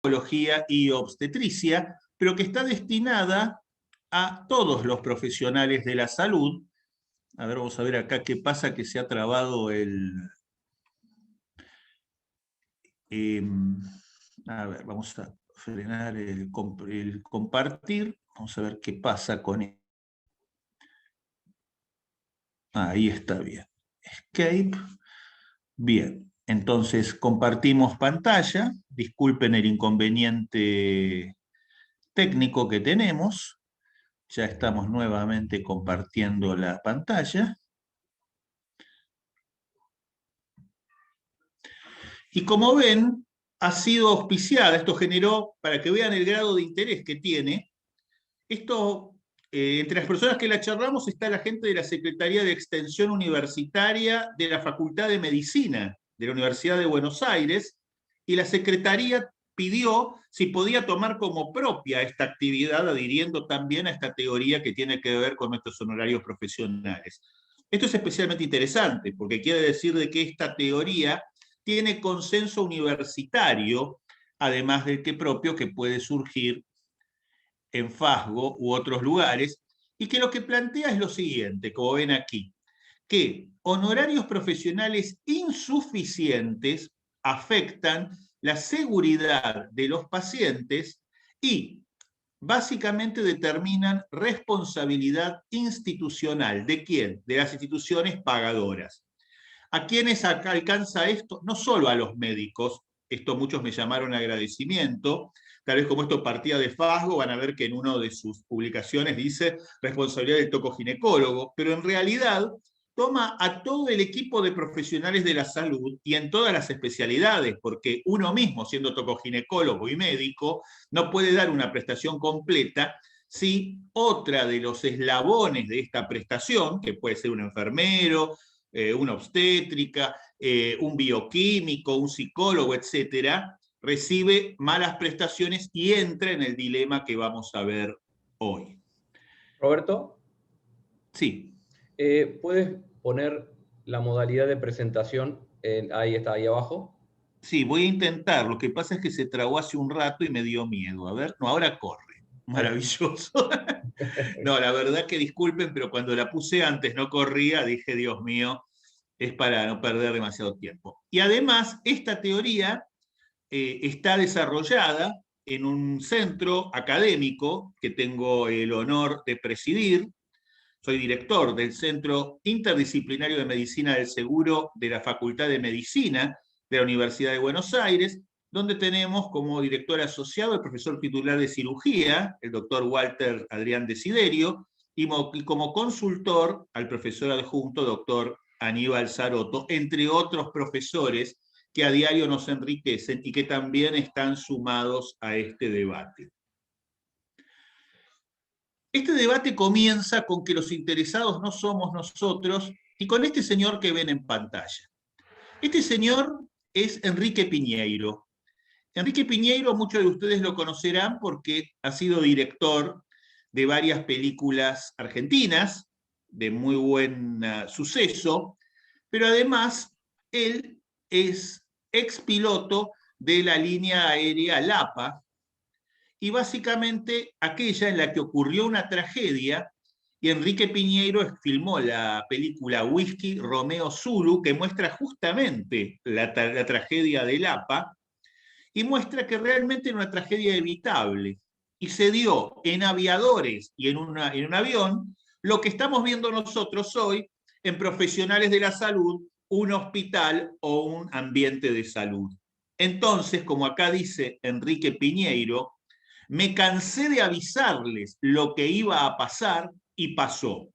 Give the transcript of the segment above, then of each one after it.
ginecología y obstetricia, pero que está destinada a todos los profesionales de la salud. A ver, vamos a ver acá qué pasa, que se ha trabado el... a ver, vamos a frenar el compartir. Vamos a ver qué pasa con él. Ahí está bien. Escape. Bien, entonces compartimos pantalla. Disculpen el inconveniente técnico que tenemos. Ya estamos nuevamente compartiendo la pantalla. Y como ven, ha sido auspiciada. Esto generó, para que vean el grado de interés que tiene, esto, entre las personas que la charlamos está la gente de la Secretaría de Extensión Universitaria de la Facultad de Medicina de la Universidad de Buenos Aires, y la Secretaría pidió si podía tomar como propia esta actividad, adhiriendo también a esta teoría que tiene que ver con nuestros honorarios profesionales. Esto es especialmente interesante, porque quiere decir de que esta teoría tiene consenso universitario, además del que propio que puede surgir en Fasgo u otros lugares, y que lo que plantea es lo siguiente, como ven aquí, que honorarios profesionales insuficientes afectan la seguridad de los pacientes y básicamente determinan responsabilidad institucional. ¿De quién? De las instituciones pagadoras. ¿A quiénes alcanza esto? No solo a los médicos, esto muchos me llamaron agradecimiento, tal vez como esto partía de Fasgo, van a ver que en una de sus publicaciones dice responsabilidad del tocoginecólogo, pero en realidad toma a todo el equipo de profesionales de la salud y en todas las especialidades, porque uno mismo, siendo tocoginecólogo y médico, no puede dar una prestación completa si otra de los eslabones de esta prestación, que puede ser un enfermero, una obstétrica, un bioquímico, un psicólogo, etcétera, recibe malas prestaciones y entra en el dilema que vamos a ver hoy. Roberto, sí. ¿Puedes poner la modalidad de presentación? Ahí está, ahí abajo. Sí, voy a intentar. Lo que pasa es que se trabó hace un rato y me dio miedo. A ver, no, ahora corre. Maravilloso. No, la verdad que disculpen, pero cuando la puse antes no corría, dije, Dios mío, es para no perder demasiado tiempo. Y además, esta teoría está desarrollada en un centro académico que tengo el honor de presidir. Soy director del Centro Interdisciplinario de Medicina del Seguro de la Facultad de Medicina de la Universidad de Buenos Aires, donde tenemos como director asociado el profesor titular de cirugía, el doctor Walter Adrián Desiderio, y como consultor al profesor adjunto, doctor Aníbal Saroto, entre otros profesores que a diario nos enriquecen y que también están sumados a este debate. Este debate comienza con que los interesados no somos nosotros y con este señor que ven en pantalla. Este señor es Enrique Piñeiro. Enrique Piñeiro, muchos de ustedes lo conocerán porque ha sido director de varias películas argentinas de muy buen suceso, pero además él es expiloto de la línea aérea LAPA, y básicamente aquella en la que ocurrió una tragedia, y Enrique Piñeiro filmó la película Whisky Romeo Zulu, que muestra justamente la tragedia del APA, y muestra que realmente era una tragedia evitable, y se dio en aviadores y en un avión lo que estamos viendo nosotros hoy en profesionales de la salud, un hospital o un ambiente de salud. Entonces, como acá dice Enrique Piñeiro, me cansé de avisarles lo que iba a pasar y pasó.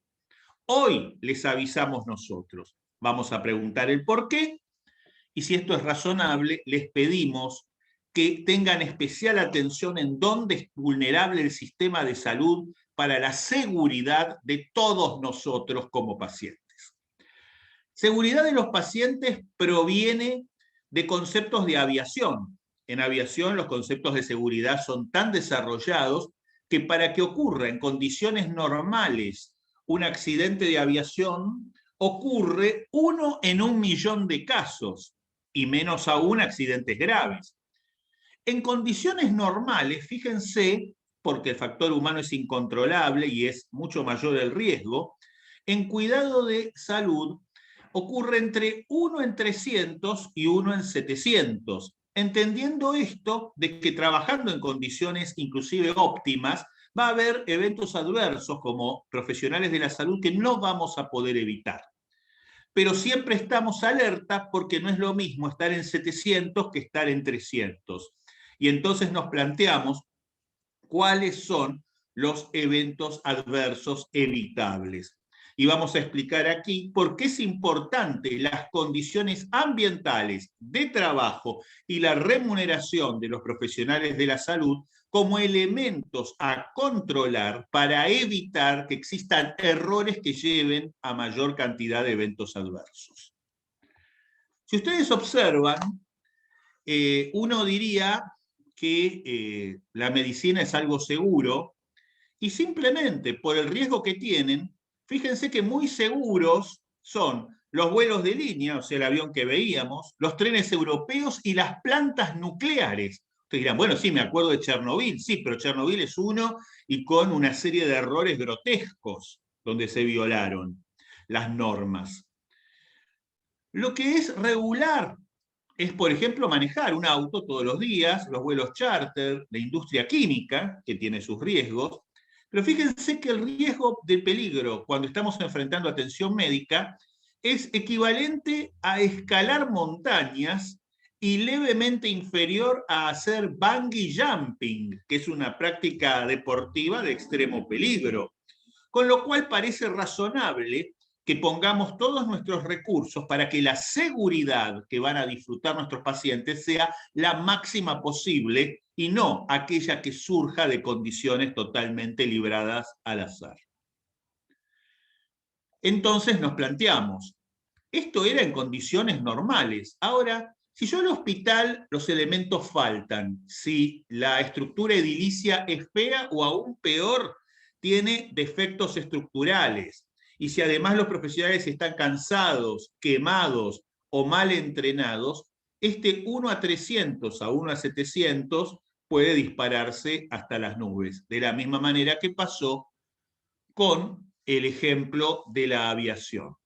Hoy les avisamos nosotros. Vamos a preguntar el por qué y si esto es razonable, les pedimos que tengan especial atención en dónde es vulnerable el sistema de salud para la seguridad de todos nosotros como pacientes. Seguridad de los pacientes proviene de conceptos de aviación. En aviación los conceptos de seguridad son tan desarrollados que para que ocurra en condiciones normales un accidente de aviación, ocurre 1 en 1.000.000 de casos, y menos aún accidentes graves. En condiciones normales, fíjense, porque el factor humano es incontrolable y es mucho mayor el riesgo, en cuidado de salud ocurre entre 1 en 300 y 1 en 700. Entendiendo esto, de que trabajando en condiciones inclusive óptimas, va a haber eventos adversos como profesionales de la salud que no vamos a poder evitar. Pero siempre estamos alerta porque no es lo mismo estar en 700 que estar en 300. Y entonces nos planteamos cuáles son los eventos adversos evitables. Y vamos a explicar aquí por qué es importante las condiciones ambientales de trabajo y la remuneración de los profesionales de la salud como elementos a controlar para evitar que existan errores que lleven a mayor cantidad de eventos adversos. Si ustedes observan, uno diría que la medicina es algo seguro y simplemente por el riesgo que tienen, fíjense que muy seguros son los vuelos de línea, o sea, el avión que veíamos, los trenes europeos y las plantas nucleares. Ustedes dirán, bueno, sí, me acuerdo de Chernobyl, sí, pero Chernobyl es uno y con una serie de errores grotescos donde se violaron las normas. Lo que es regular es, por ejemplo, manejar un auto todos los días, los vuelos charter, la industria química, que tiene sus riesgos, pero fíjense que el riesgo de peligro cuando estamos enfrentando atención médica es equivalente a escalar montañas y levemente inferior a hacer bungee jumping, que es una práctica deportiva de extremo peligro. Con lo cual parece razonable que pongamos todos nuestros recursos para que la seguridad que van a disfrutar nuestros pacientes sea la máxima posible y no aquella que surja de condiciones totalmente libradas al azar. Entonces nos planteamos, esto era en condiciones normales. Ahora, si yo al hospital los elementos faltan, si la estructura edilicia es fea o aún peor, tiene defectos estructurales, y si además los profesionales están cansados, quemados o mal entrenados, este 1 a 300 a 1 a 700 puede dispararse hasta las nubes, de la misma manera que pasó con el ejemplo de la aviación.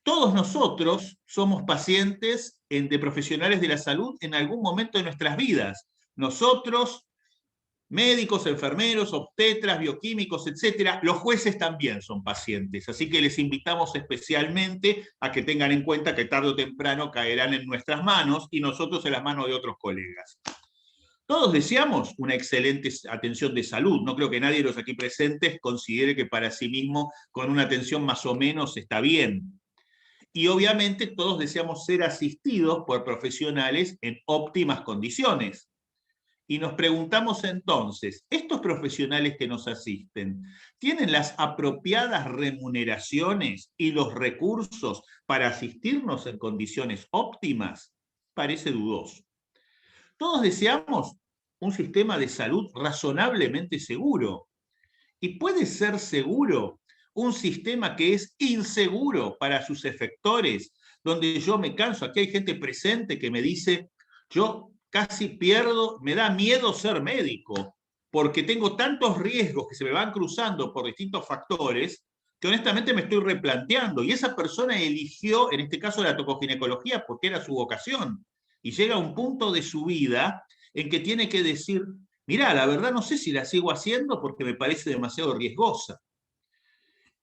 Todos nosotros somos pacientes de profesionales de la salud en algún momento de nuestras vidas. Nosotros, médicos, enfermeros, obstetras, bioquímicos, etcétera, los jueces también son pacientes. Así que les invitamos especialmente a que tengan en cuenta que tarde o temprano caerán en nuestras manos y nosotros en las manos de otros colegas. Todos deseamos una excelente atención de salud. No creo que nadie de los aquí presentes considere que para sí mismo con una atención más o menos está bien. Y obviamente todos deseamos ser asistidos por profesionales en óptimas condiciones. Y nos preguntamos entonces, ¿estos profesionales que nos asisten tienen las apropiadas remuneraciones y los recursos para asistirnos en condiciones óptimas? Parece dudoso. Todos deseamos un sistema de salud razonablemente seguro. ¿Y puede ser seguro un sistema que es inseguro para sus efectores, donde yo me canso? Aquí hay gente presente que me dice, yo casi pierdo, me da miedo ser médico, porque tengo tantos riesgos que se me van cruzando por distintos factores, que honestamente me estoy replanteando. Y esa persona eligió, en este caso, la tocoginecología, porque era su vocación. Y llega a un punto de su vida en que tiene que decir, mirá, la verdad no sé si la sigo haciendo porque me parece demasiado riesgosa.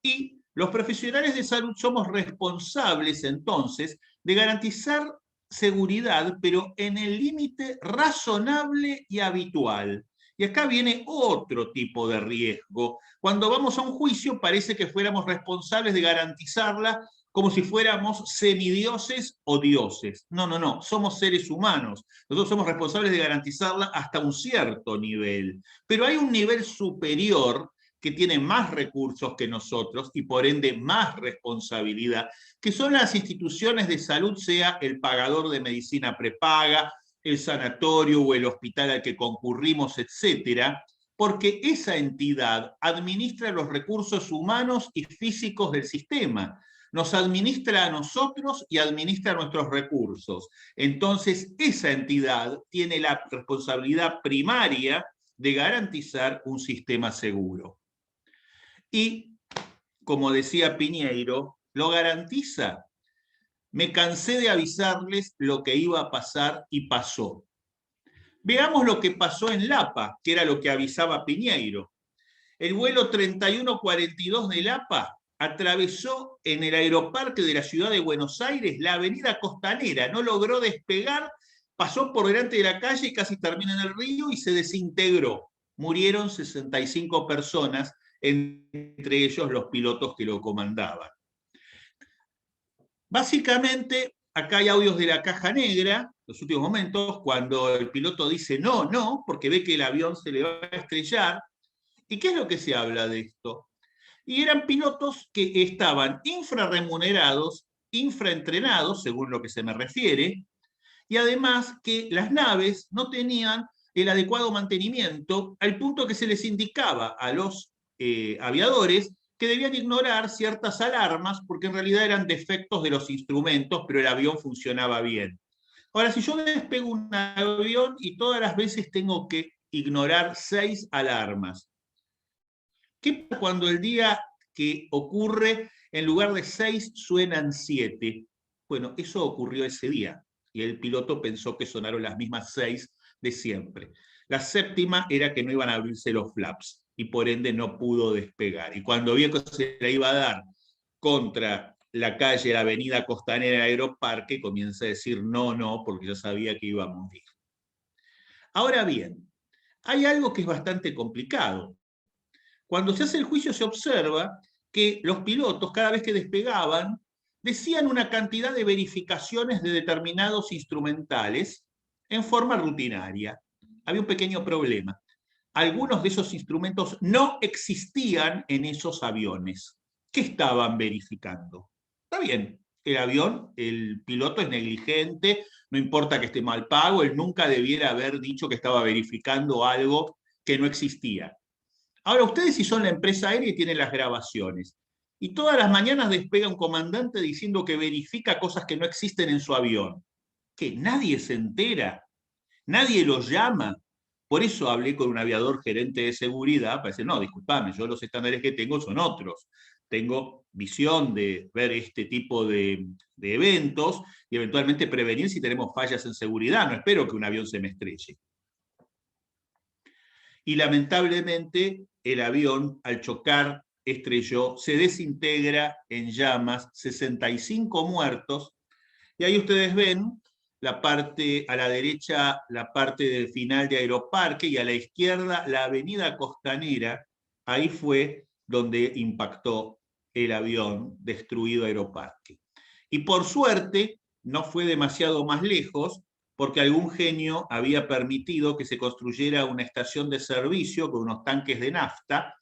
Y los profesionales de salud somos responsables entonces de garantizar seguridad, pero en el límite razonable y habitual. Y acá viene otro tipo de riesgo. Cuando vamos a un juicio parece que fuéramos responsables de garantizarla como si fuéramos semidioses o dioses. No, no, no, somos seres humanos. Nosotros somos responsables de garantizarla hasta un cierto nivel. Pero hay un nivel superior que tiene más recursos que nosotros y por ende más responsabilidad, que son las instituciones de salud, sea el pagador de medicina prepaga, el sanatorio o el hospital al que concurrimos, etcétera, porque esa entidad administra los recursos humanos y físicos del sistema. nos administra a nosotros y administra nuestros recursos. Entonces, esa entidad tiene la responsabilidad primaria de garantizar un sistema seguro. Y, como decía Piñeiro, lo garantiza. Me cansé de avisarles lo que iba a pasar y pasó. Veamos lo que pasó en Lapa, que era lo que avisaba Piñeiro. El vuelo 3142 de Lapa atravesó en el aeroparque de la ciudad de Buenos Aires la avenida Costanera, no logró despegar, pasó por delante de la calle y casi termina en el río y se desintegró. Murieron 65 personas, entre ellos los pilotos que lo comandaban. Básicamente, acá hay audios de la caja negra, los últimos momentos, cuando el piloto dice no, no, porque ve que el avión se le va a estrellar. ¿Y qué es lo que se habla de esto? Y eran pilotos que estaban infrarremunerados, infraentrenados, según lo que se me refiere, y además que las naves no tenían el adecuado mantenimiento, al punto que se les indicaba a los aviadores que debían ignorar ciertas alarmas, porque en realidad eran defectos de los instrumentos, pero el avión funcionaba bien. Ahora, si yo despego un avión y todas las veces tengo que ignorar 6 alarmas, ¿qué pasa cuando el día que ocurre, en lugar de 6, suenan 7? Bueno, eso ocurrió ese día, y el piloto pensó que sonaron las mismas 6 de siempre. La séptima era que no iban a abrirse los flaps, y por ende no pudo despegar. Y cuando vio que se la iba a dar contra la calle, la avenida Costanera del Aeroparque, comienza a decir no, no, porque ya sabía que iba a morir. Ahora bien, hay algo que es bastante complicado. Cuando se hace el juicio se observa que los pilotos, cada vez que despegaban, decían una cantidad de verificaciones de determinados instrumentales en forma rutinaria. Había un pequeño problema. Algunos de esos instrumentos no existían en esos aviones. ¿Qué estaban verificando? Está bien, el avión, el piloto es negligente, no importa que esté mal pago, él nunca debiera haber dicho que estaba verificando algo que no existía. Ahora, ustedes si son la empresa aérea y tienen las grabaciones, y todas las mañanas despega un comandante diciendo que verifica cosas que no existen en su avión, que nadie se entera, nadie lo llama. Por eso hablé con un aviador gerente de seguridad para decir, no, discúlpame, yo los estándares que tengo son otros. Tengo visión de ver este tipo de eventos y eventualmente prevenir si tenemos fallas en seguridad. No espero que un avión se me estrelle. Y lamentablemente el avión, al chocar, estrelló, se desintegra en llamas, 65 muertos, y ahí ustedes ven la parte, a la derecha, la parte del final de Aeroparque, y a la izquierda la avenida Costanera. Ahí fue donde impactó el avión, destruido Aeroparque. Y por suerte, no fue demasiado más lejos, porque algún genio había permitido que se construyera una estación de servicio con unos tanques de nafta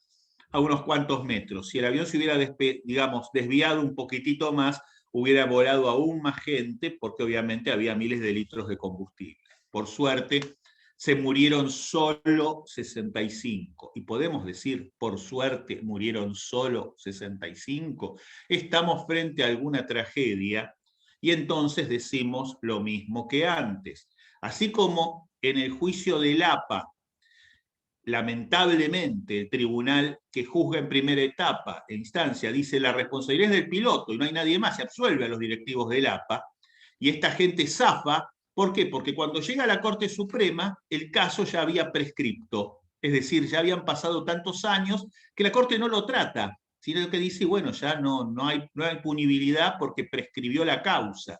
a unos cuantos metros. Si el avión se hubiera, digamos, desviado un poquitito más, hubiera volado aún más gente, porque obviamente había miles de litros de combustible. Por suerte, se murieron solo 65. Y podemos decir, por suerte, murieron solo 65. Estamos frente a alguna tragedia y entonces decimos lo mismo que antes. Así como en el juicio del APA, lamentablemente el tribunal que juzga en primera etapa, en instancia, dice la responsabilidad es del piloto y no hay nadie más, se absuelve a los directivos del APA, y esta gente zafa. ¿Por qué? Porque cuando llega a la Corte Suprema, el caso ya había prescripto, es decir, ya habían pasado tantos años que la Corte no lo trata, sino que dice, bueno, ya no hay punibilidad porque prescribió la causa.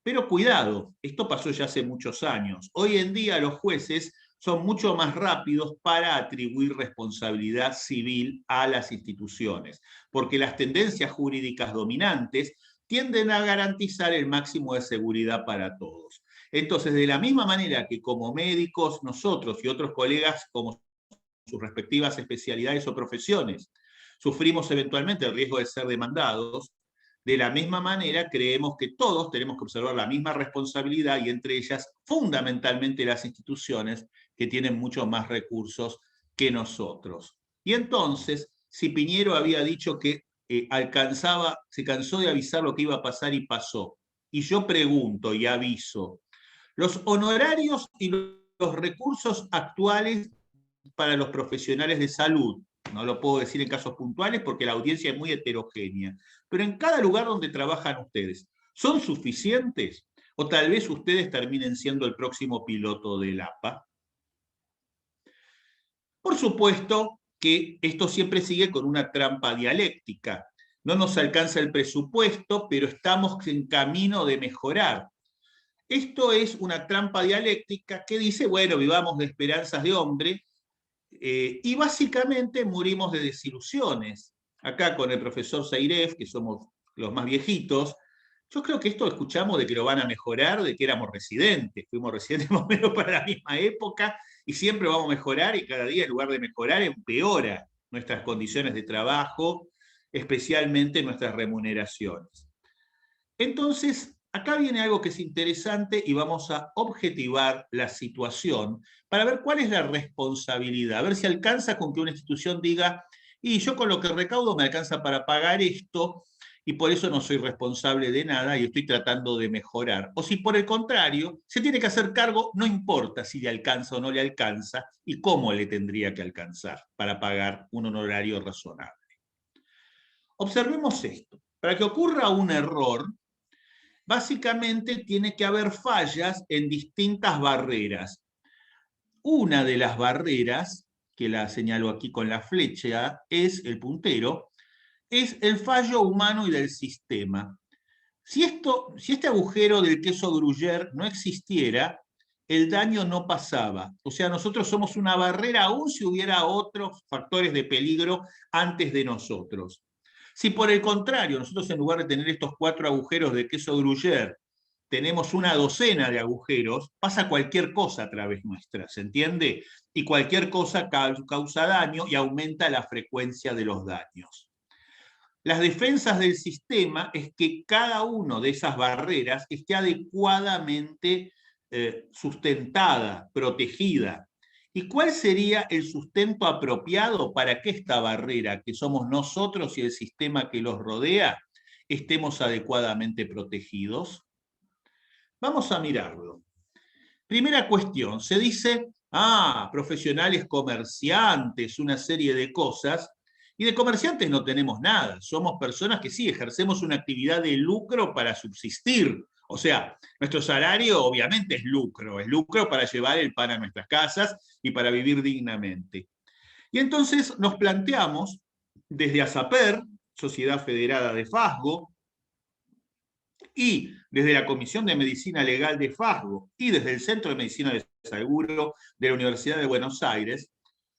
Pero cuidado, esto pasó ya hace muchos años. Hoy en día los jueces son mucho más rápidos para atribuir responsabilidad civil a las instituciones, porque las tendencias jurídicas dominantes tienden a garantizar el máximo de seguridad para todos. Entonces, de la misma manera que como médicos nosotros y otros colegas como sus respectivas especialidades o profesiones sufrimos eventualmente el riesgo de ser demandados, de la misma manera creemos que todos tenemos que observar la misma responsabilidad, y entre ellas fundamentalmente las instituciones que tienen mucho más recursos que nosotros. Y entonces, si Piñero había dicho que se cansó de avisar lo que iba a pasar y pasó. Y yo pregunto y aviso, los honorarios y los recursos actuales para los profesionales de salud, no lo puedo decir en casos puntuales porque la audiencia es muy heterogénea, pero en cada lugar donde trabajan ustedes, ¿son suficientes? ¿O tal vez ustedes terminen siendo el próximo piloto del APA? Por supuesto que esto siempre sigue con una trampa dialéctica. No nos alcanza el presupuesto, pero estamos en camino de mejorar. Esto es una trampa dialéctica que dice, bueno, vivamos de esperanzas de hombre, y básicamente morimos de desilusiones. Acá con el profesor Seiref, que somos los más viejitos, yo creo que esto escuchamos de que lo van a mejorar, de que éramos residentes, fuimos residentes más o menos para la misma época, y siempre vamos a mejorar, y cada día en lugar de mejorar empeora nuestras condiciones de trabajo, especialmente nuestras remuneraciones. Entonces, acá viene algo que es interesante y vamos a objetivar la situación para ver cuál es la responsabilidad, a ver si alcanza con que una institución diga, y yo con lo que recaudo me alcanza para pagar esto y por eso no soy responsable de nada y estoy tratando de mejorar. O si por el contrario, se tiene que hacer cargo, no importa si le alcanza o no le alcanza y cómo le tendría que alcanzar para pagar un honorario razonable. Observemos esto. Para que ocurra un error, básicamente tiene que haber fallas en distintas barreras. Una de las barreras, que la señalo aquí con la flecha, es el puntero, es el fallo humano y del sistema. Si este agujero del queso Gruyère no existiera, el daño no pasaba. O sea, nosotros somos una barrera aún si hubiera otros factores de peligro antes de nosotros. Si por el contrario, nosotros en lugar de tener estos 4 agujeros de queso Gruyère, tenemos una docena de agujeros, pasa cualquier cosa a través nuestra, ¿se entiende? Y cualquier cosa causa daño y aumenta la frecuencia de los daños. Las defensas del sistema es que cada una de esas barreras esté adecuadamente sustentada, protegida. ¿Y cuál sería el sustento apropiado para que esta barrera, que somos nosotros y el sistema que los rodea, estemos adecuadamente protegidos? Vamos a mirarlo. Primera cuestión, se dice, profesionales comerciantes, una serie de cosas, y de comerciantes no tenemos nada, somos personas que sí ejercemos una actividad de lucro para subsistir. O sea, nuestro salario obviamente es lucro para llevar el pan a nuestras casas y para vivir dignamente. Y entonces nos planteamos, desde ASAPER, Sociedad Federada de Fasgo, y desde la Comisión de Medicina Legal de Fasgo, y desde el Centro de Medicina de Seguro de la Universidad de Buenos Aires,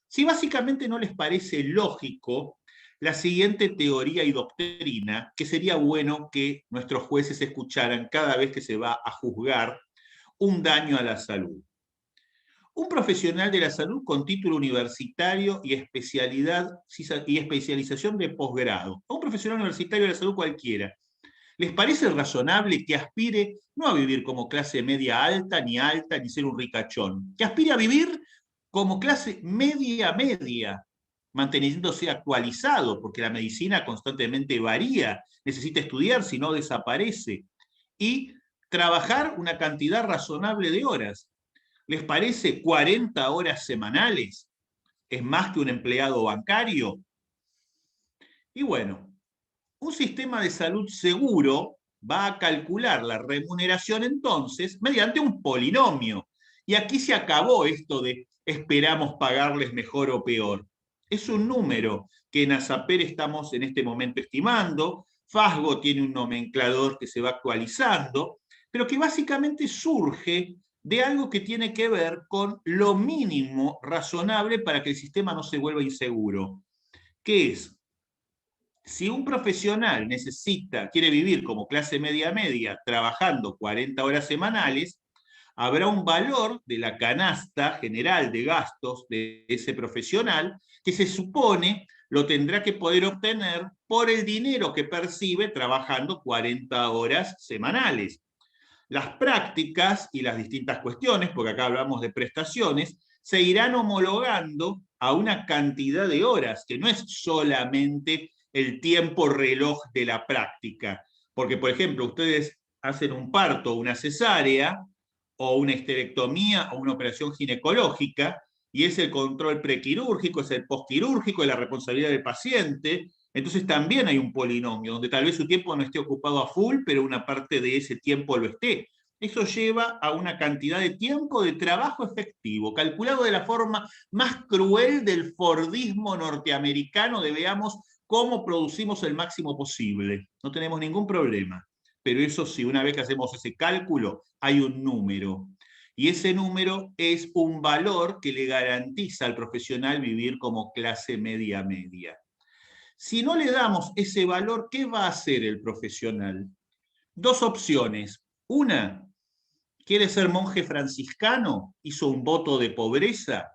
si básicamente no les parece lógico la siguiente teoría y doctrina que sería bueno que nuestros jueces escucharan cada vez que se va a juzgar un daño a la salud. Un profesional de la salud con título universitario y especialización de posgrado, o un profesional universitario de la salud cualquiera, ¿les parece razonable que aspire no a vivir como clase media alta, ni ser un ricachón? Que aspire a vivir como clase media, manteniéndose actualizado, porque la medicina constantemente varía, necesita estudiar, si no desaparece, y trabajar una cantidad razonable de horas. ¿Les parece 40 horas semanales? ¿Es más que un empleado bancario? Y bueno, un sistema de salud seguro va a calcular la remuneración entonces mediante un polinomio. Y aquí se acabó esto de esperamos pagarles mejor o peor. Es un número que en ASAPER estamos en este momento estimando, Fasgo tiene un nomenclador que se va actualizando, pero que básicamente surge de algo que tiene que ver con lo mínimo razonable para que el sistema no se vuelva inseguro, que es, si un profesional quiere vivir como clase media, trabajando 40 horas semanales, habrá un valor de la canasta general de gastos de ese profesional que se supone lo tendrá que poder obtener por el dinero que percibe trabajando 40 horas semanales. Las prácticas y las distintas cuestiones, porque acá hablamos de prestaciones, se irán homologando a una cantidad de horas que no es solamente el tiempo reloj de la práctica. Porque, por ejemplo, ustedes hacen un parto, una cesárea, o una histerectomía, o una operación ginecológica, y es el control prequirúrgico, es el postquirúrgico, es la responsabilidad del paciente. Entonces también hay un polinomio, donde tal vez su tiempo no esté ocupado a full, pero una parte de ese tiempo lo esté. Eso lleva a una cantidad de tiempo de trabajo efectivo, calculado de la forma más cruel del Fordismo norteamericano, de veamos cómo producimos el máximo posible. No tenemos ningún problema. Pero eso sí, una vez que hacemos ese cálculo, hay un número. Y ese número es un valor que le garantiza al profesional vivir como clase media-media. Si no le damos ese valor, ¿qué va a hacer el profesional? Dos opciones. Una, ¿quiere ser monje franciscano? ¿Hizo un voto de pobreza?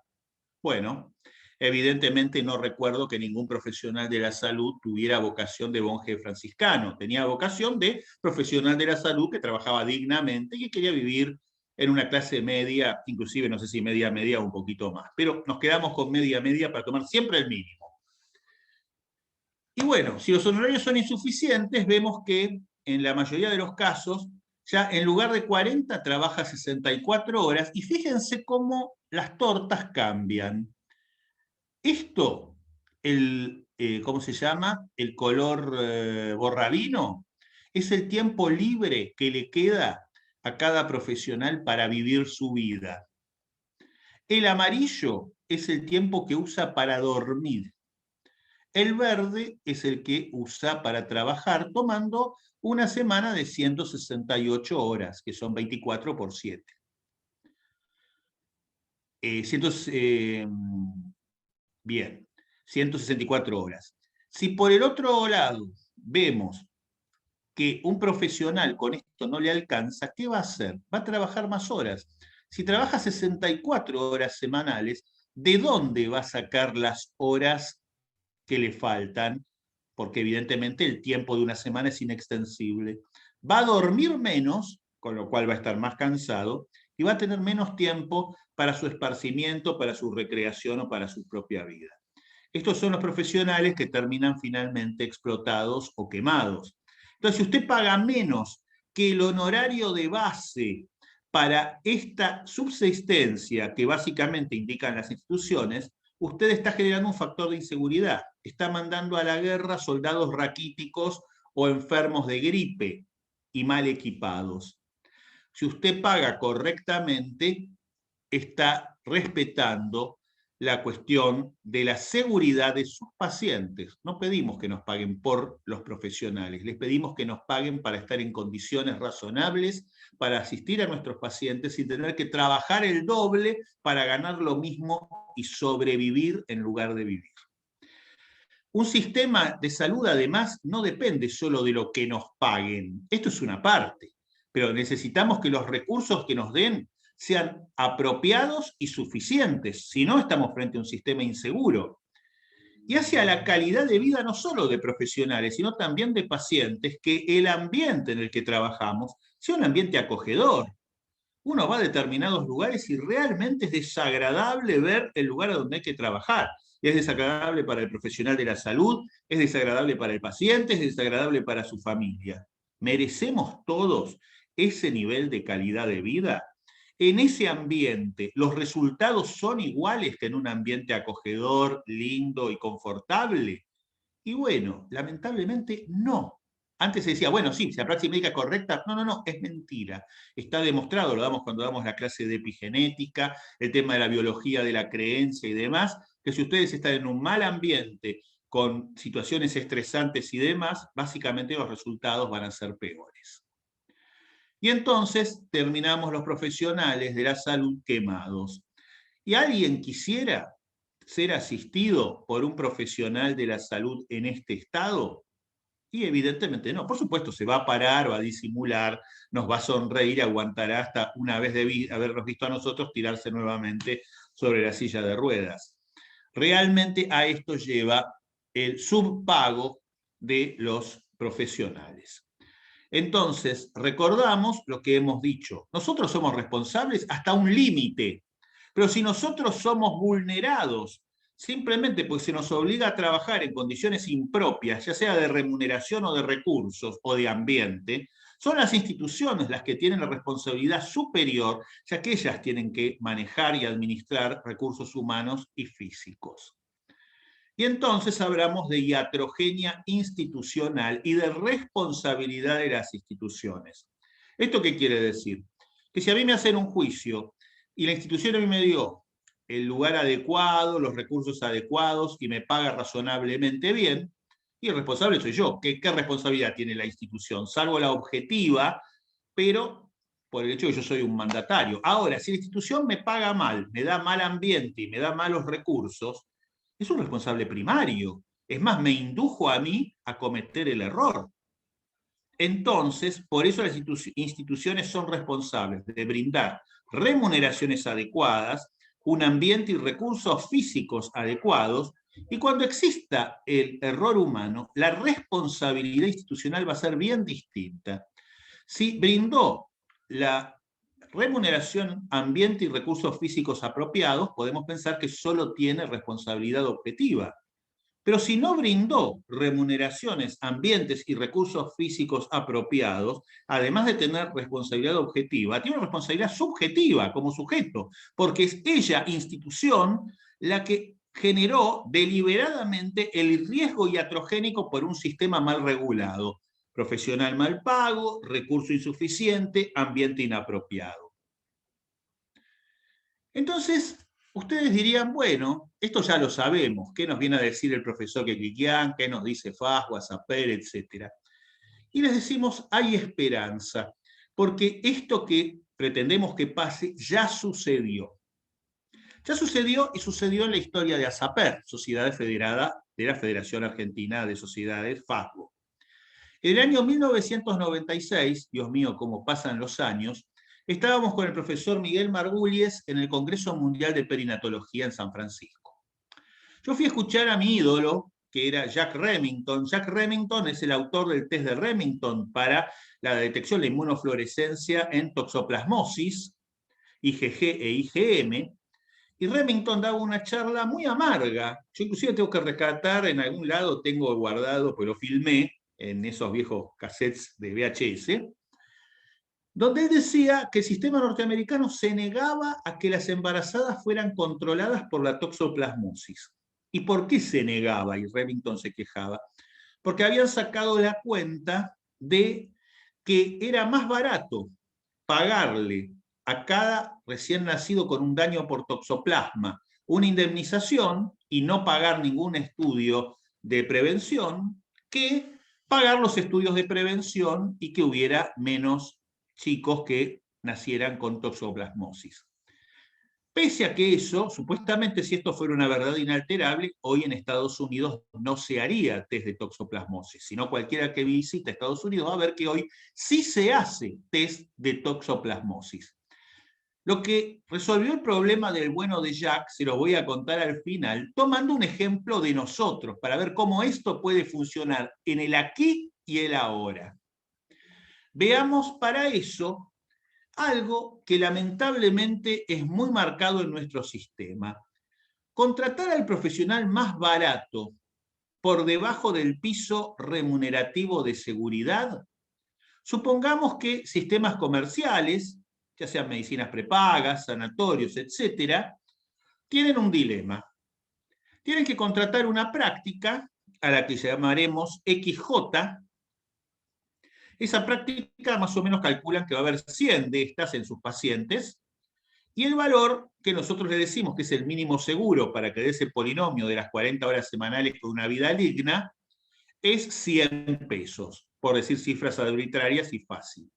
Bueno, evidentemente no recuerdo que ningún profesional de la salud tuviera vocación de monje franciscano. Tenía vocación de profesional de la salud que trabajaba dignamente y que quería vivir en una clase media, inclusive no sé si media-media o un poquito más. Pero nos quedamos con media-media para tomar siempre el mínimo. Y bueno, si los honorarios son insuficientes, vemos que en la mayoría de los casos, ya en lugar de 40 trabaja 64 horas, y fíjense cómo las tortas cambian. Esto, ¿cómo se llama? El color borralino, es el tiempo libre que le queda a cada profesional para vivir su vida. El amarillo es el tiempo que usa para dormir. El verde es el que usa para trabajar, tomando una semana de 168 horas, que son 24 por 7. Bien, 164 horas. Si por el otro lado vemos que un profesional con esto no le alcanza, ¿qué va a hacer? Va a trabajar más horas. Si trabaja 64 horas semanales, ¿de dónde va a sacar las horas que le faltan? Porque evidentemente el tiempo de una semana es inextensible. Va a dormir menos, con lo cual va a estar más cansado, y va a tener menos tiempo para su esparcimiento, para su recreación o para su propia vida. Estos son los profesionales que terminan finalmente explotados o quemados. Entonces, si usted paga menos que el honorario de base para esta subsistencia que básicamente indican las instituciones, usted está generando un factor de inseguridad. Está mandando a la guerra soldados raquíticos o enfermos de gripe y mal equipados. Si usted paga correctamente, está respetando la cuestión de la seguridad de sus pacientes. No pedimos que nos paguen por los profesionales, les pedimos que nos paguen para estar en condiciones razonables, para asistir a nuestros pacientes sin tener que trabajar el doble para ganar lo mismo y sobrevivir en lugar de vivir. Un sistema de salud, además, no depende solo de lo que nos paguen. Esto es una parte, pero necesitamos que los recursos que nos den sean apropiados y suficientes, si no estamos frente a un sistema inseguro. Y hacia la calidad de vida no solo de profesionales, sino también de pacientes, que el ambiente en el que trabajamos sea un ambiente acogedor. Uno va a determinados lugares y realmente es desagradable ver el lugar donde hay que trabajar. Es desagradable para el profesional de la salud, es desagradable para el paciente, es desagradable para su familia. ¿Merecemos todos ese nivel de calidad de vida? En ese ambiente, ¿los resultados son iguales que en un ambiente acogedor, lindo y confortable? Y bueno, lamentablemente no. Antes se decía, bueno, sí, si la praxis médica es correcta. No, no, no, es mentira. Está demostrado, lo damos cuando damos la clase de epigenética, el tema de la biología de la creencia y demás, que si ustedes están en un mal ambiente, con situaciones estresantes y demás, básicamente los resultados van a ser peores. Y entonces terminamos los profesionales de la salud quemados. ¿Y alguien quisiera ser asistido por un profesional de la salud en este estado? Y evidentemente no. Por supuesto, se va a parar, va a disimular, nos va a sonreír, aguantará hasta una vez de habernos visto a nosotros tirarse nuevamente sobre la silla de ruedas. Realmente a esto lleva el subpago de los profesionales. Entonces, recordamos lo que hemos dicho. Nosotros somos responsables hasta un límite, pero si nosotros somos vulnerados, simplemente porque se nos obliga a trabajar en condiciones impropias, ya sea de remuneración o de recursos o de ambiente, son las instituciones las que tienen la responsabilidad superior, ya que ellas tienen que manejar y administrar recursos humanos y físicos. Y entonces hablamos de iatrogenia institucional y de responsabilidad de las instituciones. ¿Esto qué quiere decir? Que si a mí me hacen un juicio y la institución a mí me dio el lugar adecuado, los recursos adecuados y me paga razonablemente bien, y el responsable soy yo. ¿Qué responsabilidad tiene la institución? Salvo la objetiva, pero por el hecho de que yo soy un mandatario. Ahora, si la institución me paga mal, me da mal ambiente y me da malos recursos, es un responsable primario. Es más, me indujo a mí a cometer el error. Entonces, por eso las instituciones son responsables de brindar remuneraciones adecuadas, un ambiente y recursos físicos adecuados, y cuando exista el error humano, la responsabilidad institucional va a ser bien distinta. Si brindó la remuneración, ambiente y recursos físicos apropiados, podemos pensar que solo tiene responsabilidad objetiva. Pero si no brindó remuneraciones, ambientes y recursos físicos apropiados, además de tener responsabilidad objetiva, tiene una responsabilidad subjetiva como sujeto, porque es ella, institución, la que generó deliberadamente el riesgo iatrogénico por un sistema mal regulado, profesional mal pago, recurso insuficiente, ambiente inapropiado. Entonces, ustedes dirían, bueno, esto ya lo sabemos, ¿qué nos viene a decir el profesor Kekikian? ¿Qué nos dice Faswa, Saper, etcétera? Y les decimos, hay esperanza, porque esto que pretendemos que pase ya sucedió. Ya sucedió y sucedió en la historia de ASAPER, Sociedad Federada de la Federación Argentina de Sociedades, FASBO. En el año 1996, Dios mío, cómo pasan los años, estábamos con el profesor Miguel Margúlies en el Congreso Mundial de Perinatología en San Francisco. Yo fui a escuchar a mi ídolo, que era Jack Remington. Jack Remington es el autor del test de Remington para la detección de inmunofluorescencia en toxoplasmosis, IgG e IgM, y Remington daba una charla muy amarga. Yo inclusive tengo que rescatar, en algún lado tengo guardado, pues lo filmé, en esos viejos cassettes de VHS, donde él decía que el sistema norteamericano se negaba a que las embarazadas fueran controladas por la toxoplasmosis. ¿Y por qué se negaba? Y Remington se quejaba. Porque habían sacado la cuenta de que era más barato pagarle a cada recién nacido con un daño por toxoplasma una indemnización y no pagar ningún estudio de prevención que pagar los estudios de prevención y que hubiera menos chicos que nacieran con toxoplasmosis. Pese a que eso, supuestamente si esto fuera una verdad inalterable, hoy en Estados Unidos no se haría test de toxoplasmosis, sino cualquiera que visite Estados Unidos va a ver que hoy sí se hace test de toxoplasmosis. Lo que resolvió el problema del bueno de Jack, se lo voy a contar al final, tomando un ejemplo de nosotros, para ver cómo esto puede funcionar en el aquí y el ahora. Veamos para eso algo que lamentablemente es muy marcado en nuestro sistema. Contratar al profesional más barato por debajo del piso remunerativo de seguridad. Supongamos que sistemas comerciales, ya sean medicinas prepagas, sanatorios, etcétera, tienen un dilema. Tienen que contratar una práctica a la que llamaremos XJ. Esa práctica más o menos calculan que va a haber 100 de estas en sus pacientes, y el valor que nosotros le decimos que es el mínimo seguro para que dé ese polinomio de las 40 horas semanales con una vida digna, es 100 pesos, por decir cifras arbitrarias y fácil.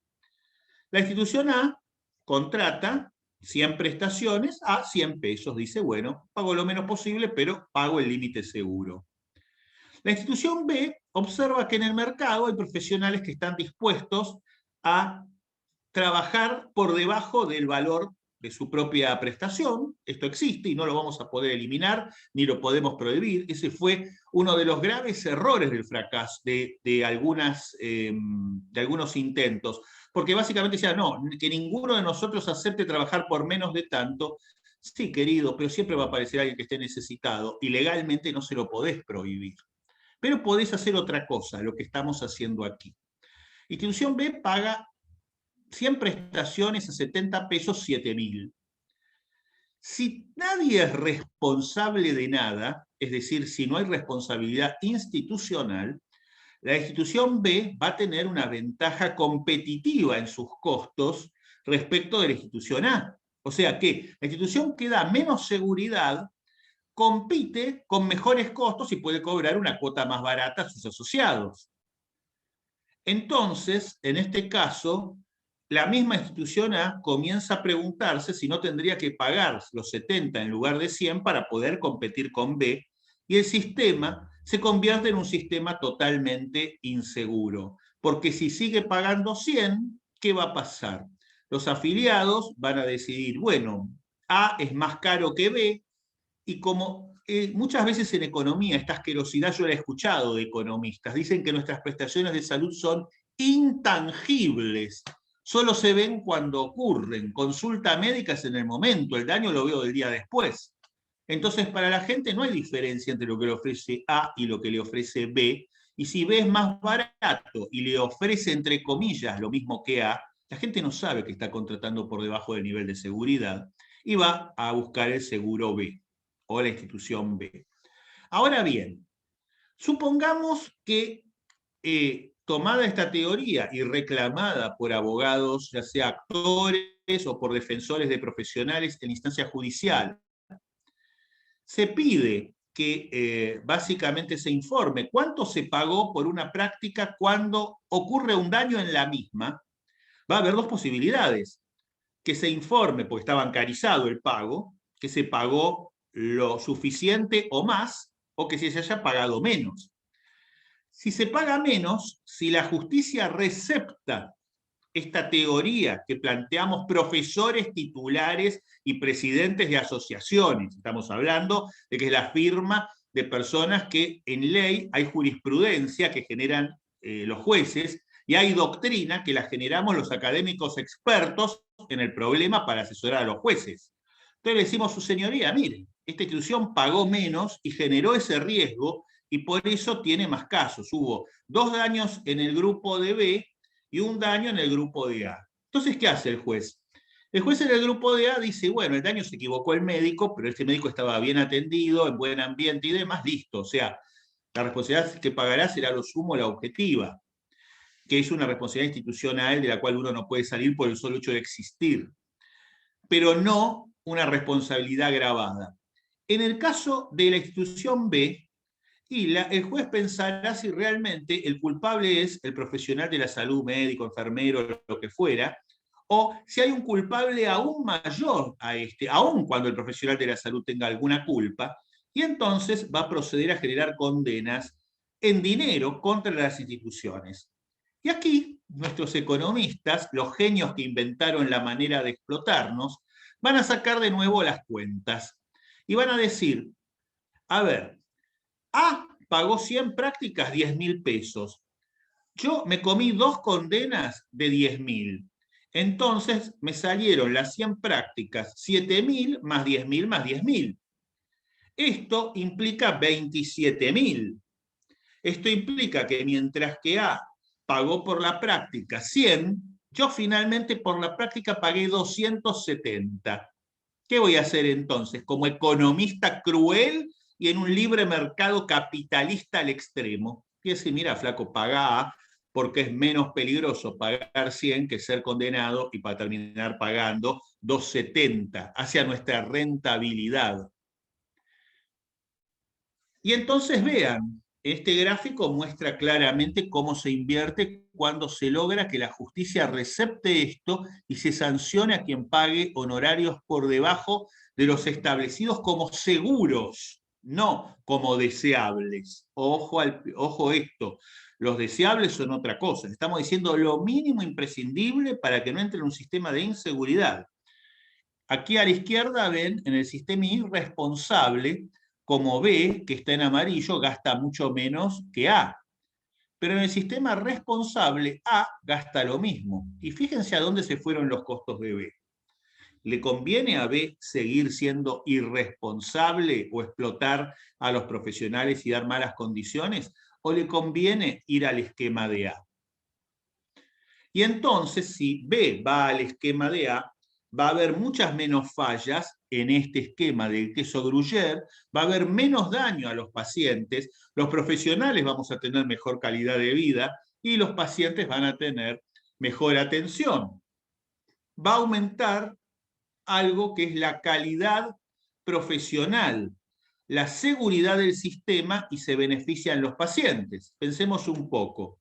La institución A contrata 100 prestaciones a 100 pesos, dice, bueno, pago lo menos posible, pero pago el límite seguro. La institución B observa que en el mercado hay profesionales que están dispuestos a trabajar por debajo del valor de su propia prestación. Esto existe y no lo vamos a poder eliminar ni lo podemos prohibir. Ese fue uno de los graves errores del fracaso de algunos intentos, porque básicamente decía, no, que ninguno de nosotros acepte trabajar por menos de tanto, Sí, querido, pero siempre va a aparecer alguien que esté necesitado y legalmente no se lo podés prohibir. Pero podés hacer otra cosa, lo que estamos haciendo aquí. Institución B paga 100 prestaciones a 70 pesos, 7.000. Si nadie es responsable de nada, es decir, si no hay responsabilidad institucional, la institución B va a tener una ventaja competitiva en sus costos respecto de la institución A. O sea que la institución que da menos seguridad compite con mejores costos y puede cobrar una cuota más barata a sus asociados. Entonces, en este caso, la misma institución A comienza a preguntarse si no tendría que pagar los 70 en lugar de 100 para poder competir con B, y el sistema se convierte en un sistema totalmente inseguro, porque si sigue pagando 100, ¿qué va a pasar? Los afiliados van a decidir, bueno, A es más caro que B, y como muchas veces en economía, esta asquerosidad yo la he escuchado de economistas, dicen que nuestras prestaciones de salud son intangibles, solo se ven cuando ocurren, consulta médica es en el momento, el daño lo veo del día después. Entonces, para la gente no hay diferencia entre lo que le ofrece A y lo que le ofrece B, y si B es más barato y le ofrece, entre comillas, lo mismo que A, la gente no sabe que está contratando por debajo del nivel de seguridad y va a buscar el seguro B o la institución B. Ahora bien, supongamos que tomada esta teoría y reclamada por abogados, ya sea actores o por defensores de profesionales en instancia judicial, se pide que básicamente se informe cuánto se pagó por una práctica cuando ocurre un daño en la misma. Va a haber dos posibilidades: que se informe, porque está bancarizado el pago, que se pagó lo suficiente o más, o que se haya pagado menos. Si se paga menos, si la justicia recepta esta teoría que planteamos profesores titulares y presidentes de asociaciones, estamos hablando de que es la firma de personas que en ley hay jurisprudencia que generan los jueces, y hay doctrina que la generamos los académicos expertos en el problema para asesorar a los jueces. Entonces le decimos, su señoría, mire, esta institución pagó menos y generó ese riesgo, y por eso tiene más casos. Hubo 2 daños en el grupo de B y un daño en el grupo de A. Entonces, ¿qué hace el juez? El juez en el grupo de A dice, bueno, el daño se equivocó el médico, pero este médico estaba bien atendido, en buen ambiente y demás, listo. O sea, la responsabilidad que pagará será lo sumo la objetiva, que es una responsabilidad institucional de la cual uno no puede salir por el solo hecho de existir, pero no una responsabilidad agravada. En el caso de la institución B, el juez pensará si realmente el culpable es el profesional de la salud, médico, enfermero, lo que fuera, o si hay un culpable aún mayor a este, aún cuando el profesional de la salud tenga alguna culpa, y entonces va a proceder a generar condenas en dinero contra las instituciones. Y aquí nuestros economistas, los genios que inventaron la manera de explotarnos, van a sacar de nuevo las cuentas y van a decir, a ver, A pagó 100 prácticas, 10.000 pesos. Yo me comí 2 condenas de 10.000. Entonces me salieron las 100 prácticas, 7.000 más 10.000 más 10.000. Esto implica 27.000. Esto implica que mientras que A pagó por la práctica 100, yo finalmente por la práctica pagué 270. ¿Qué voy a hacer entonces? Como economista cruel y en un libre mercado capitalista al extremo. Y decir, mira, flaco, pagá, porque es menos peligroso pagar 100 que ser condenado y para terminar pagando 270 hacia nuestra rentabilidad. Y entonces vean, este gráfico muestra claramente cómo se invierte cuando se logra que la justicia recepte esto y se sancione a quien pague honorarios por debajo de los establecidos como seguros, no como deseables. Ojo esto, los deseables son otra cosa. Estamos diciendo lo mínimo imprescindible para que no entre en un sistema de inseguridad. Aquí a la izquierda ven en el sistema irresponsable como B, que está en amarillo, gasta mucho menos que A. Pero en el sistema responsable, A gasta lo mismo. Y fíjense a dónde se fueron los costos de B. ¿Le conviene a B seguir siendo irresponsable o explotar a los profesionales y dar malas condiciones? ¿O le conviene ir al esquema de A? Y entonces, si B va al esquema de A, va a haber muchas menos fallas en este esquema del queso Gruyère, va a haber menos daño a los pacientes, los profesionales vamos a tener mejor calidad de vida y los pacientes van a tener mejor atención. Va a aumentar algo que es la calidad profesional, la seguridad del sistema y se benefician los pacientes. Pensemos un poco.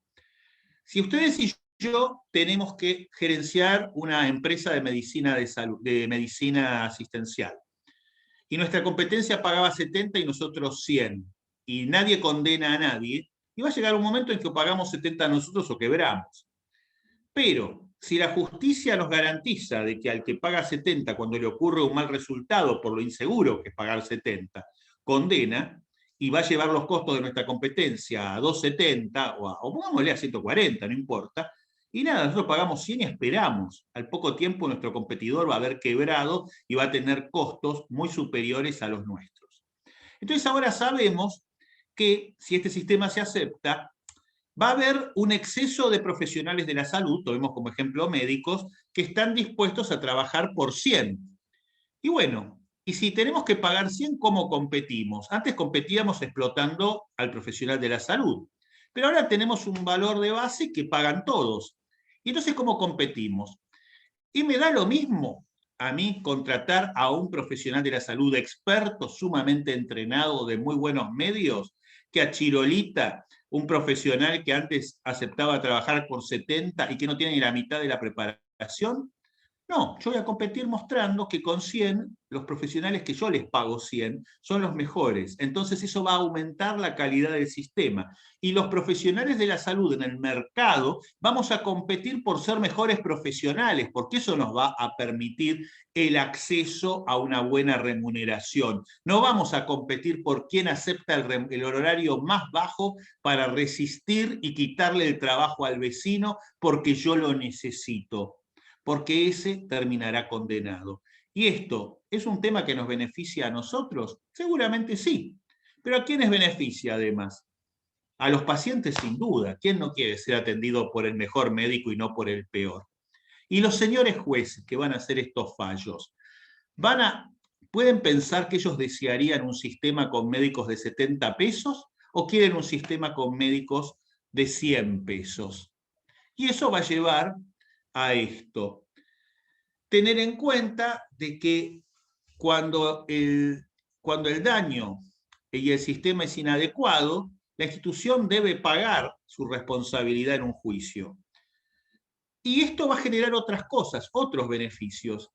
Si ustedes y yo tenemos que gerenciar una empresa de medicina de salud, de medicina asistencial, y nuestra competencia pagaba 70 y nosotros 100, y nadie condena a nadie, y va a llegar un momento en que pagamos 70 nosotros o quebramos. Pero si la justicia nos garantiza de que al que paga 70 cuando le ocurre un mal resultado por lo inseguro que es pagar 70, condena y va a llevar los costos de nuestra competencia a 270 o pongámosle a 140, no importa, y nada, nosotros pagamos 100 y esperamos. Al poco tiempo nuestro competidor va a haber quebrado y va a tener costos muy superiores a los nuestros. Entonces ahora sabemos que si este sistema se acepta, va a haber un exceso de profesionales de la salud, tomemos como ejemplo médicos, que están dispuestos a trabajar por 100. Y bueno, y si tenemos que pagar 100, ¿cómo competimos? Antes competíamos explotando al profesional de la salud, pero ahora tenemos un valor de base que pagan todos. Y entonces, ¿cómo competimos? Y me da lo mismo a mí contratar a un profesional de la salud experto, sumamente entrenado, de muy buenos medios, que a Chirolita, un profesional que antes aceptaba trabajar por 70 y que no tiene ni la mitad de la preparación. No, yo voy a competir mostrando que con 100, los profesionales que yo les pago 100 son los mejores. Entonces eso va a aumentar la calidad del sistema. Y los profesionales de la salud en el mercado vamos a competir por ser mejores profesionales, porque eso nos va a permitir el acceso a una buena remuneración. No vamos a competir por quién acepta el horario más bajo para resistir y quitarle el trabajo al vecino porque yo lo necesito, porque ese terminará condenado. ¿Y esto es un tema que nos beneficia a nosotros? Seguramente sí. ¿Pero a quiénes beneficia además? A los pacientes sin duda. ¿Quién no quiere ser atendido por el mejor médico y no por el peor? Y los señores jueces que van a hacer estos fallos, ¿pueden pensar que ellos desearían un sistema con médicos de 70 pesos o quieren un sistema con médicos de 100 pesos? Y eso va a llevar a esto. Tener en cuenta de que cuando el daño y el sistema es inadecuado, la institución debe pagar su responsabilidad en un juicio. Y esto va a generar otras cosas, otros beneficios.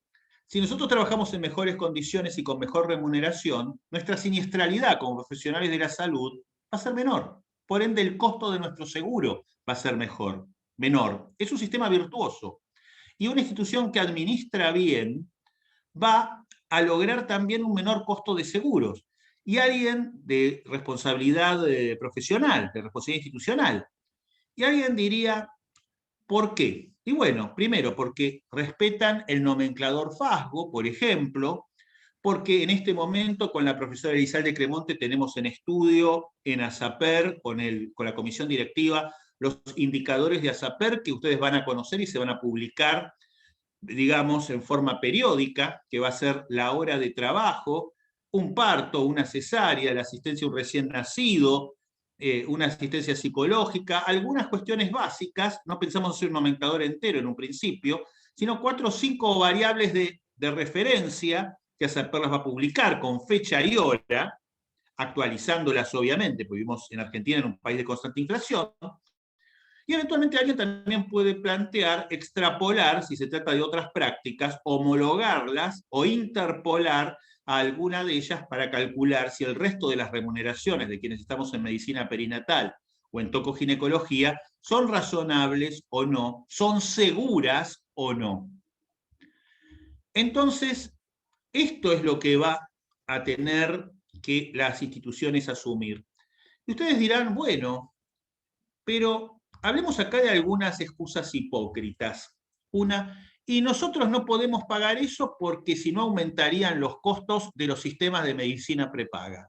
Si nosotros trabajamos en mejores condiciones y con mejor remuneración, nuestra siniestralidad como profesionales de la salud va a ser menor. Por ende, el costo de nuestro seguro va a ser menor. Es un sistema virtuoso. Y una institución que administra bien va a lograr también un menor costo de seguros. Y alguien de responsabilidad profesional, de responsabilidad institucional. Y alguien diría, ¿por qué? Y bueno, primero, porque respetan el nomenclador FASGO, por ejemplo, porque en este momento con la profesora Elizalde Cremonte tenemos en estudio en ASAPER, con la comisión directiva, los indicadores de ASAPER que ustedes van a conocer y se van a publicar, digamos, en forma periódica, que va a ser la hora de trabajo, un parto, una cesárea, la asistencia a un recién nacido, una asistencia psicológica, algunas cuestiones básicas, no pensamos hacer un nomenclador entero en un principio, sino 4 o 5 variables de referencia que ASAPER las va a publicar con fecha y hora, actualizándolas obviamente, porque vivimos en Argentina en un país de constante inflación, y eventualmente alguien también puede plantear extrapolar, si se trata de otras prácticas, homologarlas o interpolar a alguna de ellas para calcular si el resto de las remuneraciones de quienes estamos en medicina perinatal o en tocoginecología son razonables o no, son seguras o no. Entonces, esto es lo que va a tener que las instituciones asumir. Y ustedes dirán, bueno, pero hablemos acá de algunas excusas hipócritas. Una Y nosotros no podemos pagar eso porque si no aumentarían los costos de los sistemas de medicina prepaga.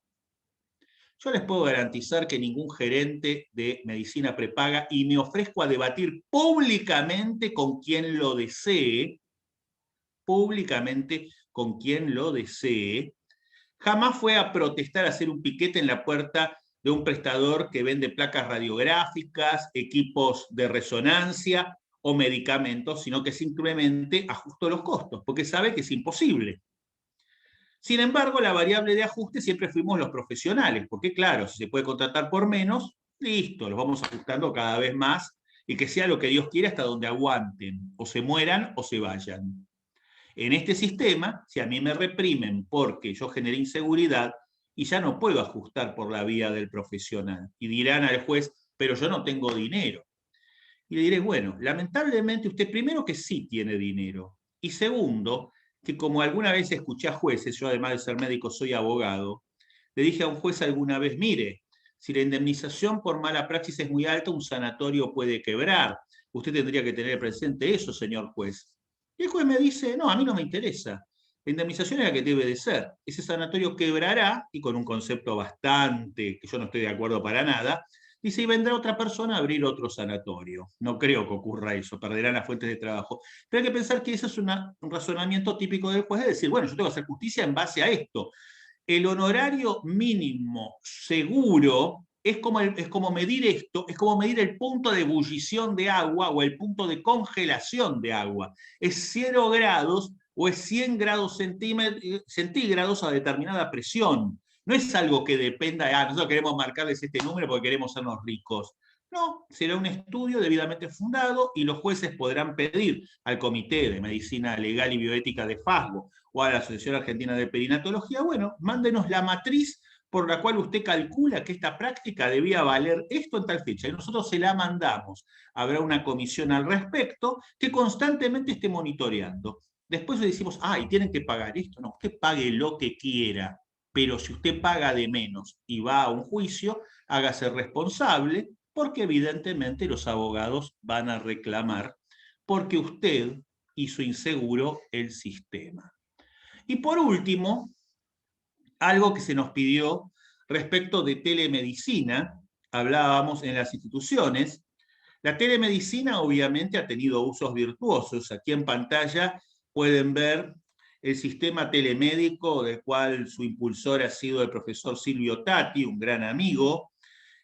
Yo les puedo garantizar que ningún gerente de medicina prepaga, y me ofrezco a debatir públicamente con quien lo desee, jamás fue a protestar, a hacer un piquete en la puerta de un prestador que vende placas radiográficas, equipos de resonancia o medicamentos, sino que simplemente ajustó los costos, porque sabe que es imposible. Sin embargo, la variable de ajuste siempre fuimos los profesionales, porque claro, si se puede contratar por menos, listo, los vamos ajustando cada vez más y que sea lo que Dios quiera hasta donde aguanten, o se mueran o se vayan. En este sistema, si a mí me reprimen porque yo generé inseguridad y ya no puedo ajustar por la vía del profesional, y dirán al juez, pero yo no tengo dinero. Y le diré, bueno, lamentablemente usted primero que sí tiene dinero, y segundo, que como alguna vez escuché a jueces, yo además de ser médico soy abogado, le dije a un juez alguna vez, mire, si la indemnización por mala praxis es muy alta, un sanatorio puede quebrar. Usted tendría que tener presente eso, señor juez. Y el juez me dice, no, a mí no me interesa. La indemnización es la que debe de ser. Ese sanatorio quebrará, y con un concepto bastante, que yo no estoy de acuerdo para nada, dice, y vendrá otra persona a abrir otro sanatorio. No creo que ocurra eso, perderán las fuentes de trabajo. Pero hay que pensar que ese es un razonamiento típico del juez, de decir, bueno, yo tengo que hacer justicia en base a esto. El honorario mínimo seguro es como medir esto, es como medir el punto de ebullición de agua o el punto de congelación de agua. Es 0 grados o es 100 grados centígrados a determinada presión. No es algo que dependa, nosotros queremos marcarles este número porque queremos sernos ricos. No, será un estudio debidamente fundado y los jueces podrán pedir al Comité de Medicina Legal y Bioética de FASGO o a la Asociación Argentina de Perinatología, bueno, mándenos la matriz por la cual usted calcula que esta práctica debía valer esto en tal fecha, y nosotros se la mandamos. Habrá una comisión al respecto que constantemente esté monitoreando. Después le decimos, y tienen que pagar esto. No, usted pague lo que quiera, pero si usted paga de menos y va a un juicio, hágase responsable, porque evidentemente los abogados van a reclamar porque usted hizo inseguro el sistema. Y por último, algo que se nos pidió respecto de telemedicina, hablábamos en las instituciones. La telemedicina obviamente ha tenido usos virtuosos. Aquí en pantalla pueden ver el sistema telemédico del cual su impulsor ha sido el profesor Silvio Tatti, un gran amigo,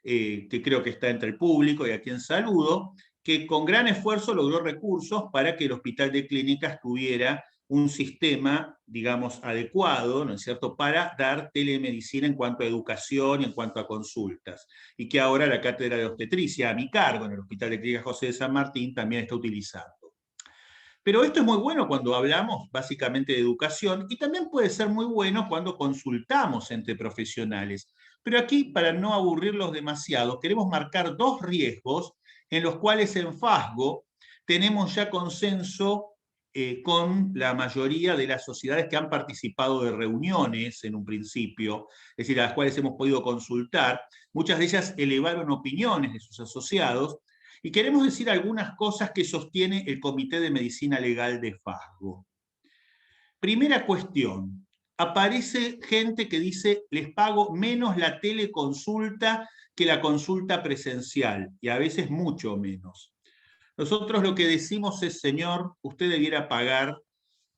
que creo que está entre el público y a quien saludo, que con gran esfuerzo logró recursos para que el Hospital de Clínicas tuviera un sistema, digamos, adecuado, ¿no es cierto?, para dar telemedicina en cuanto a educación y en cuanto a consultas. Y que ahora la cátedra de obstetricia a mi cargo en el Hospital de Clínicas José de San Martín también está utilizando. Pero esto es muy bueno cuando hablamos básicamente de educación, y también puede ser muy bueno cuando consultamos entre profesionales. Pero aquí, para no aburrirlos demasiado, queremos marcar 2 riesgos en los cuales en FASGO tenemos ya consenso con la mayoría de las sociedades que han participado de reuniones en un principio, es decir, a las cuales hemos podido consultar. Muchas de ellas elevaron opiniones de sus asociados, y queremos decir algunas cosas que sostiene el Comité de Medicina Legal de FASGO. Primera cuestión, aparece gente que dice, les pago menos la teleconsulta que la consulta presencial, y a veces mucho menos. Nosotros lo que decimos es, señor, usted debiera pagar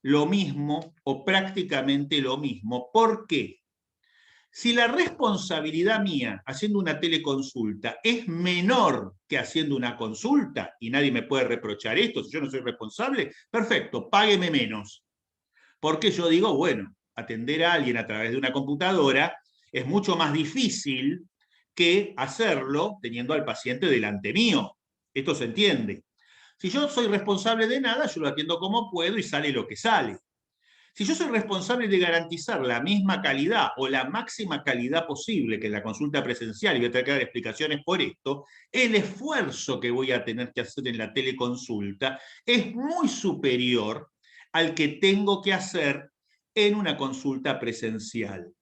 lo mismo o prácticamente lo mismo. ¿Por qué? Si la responsabilidad mía haciendo una teleconsulta es menor que haciendo una consulta, y nadie me puede reprochar esto, si yo no soy responsable, perfecto, págueme menos. Porque yo digo, bueno, atender a alguien a través de una computadora es mucho más difícil que hacerlo teniendo al paciente delante mío. Esto se entiende. Si yo soy responsable de nada, yo lo atiendo como puedo y sale lo que sale. Si yo soy responsable de garantizar la misma calidad o la máxima calidad posible que en la consulta presencial, y voy a tener que dar explicaciones por esto, el esfuerzo que voy a tener que hacer en la teleconsulta es muy superior al que tengo que hacer en una consulta presencial.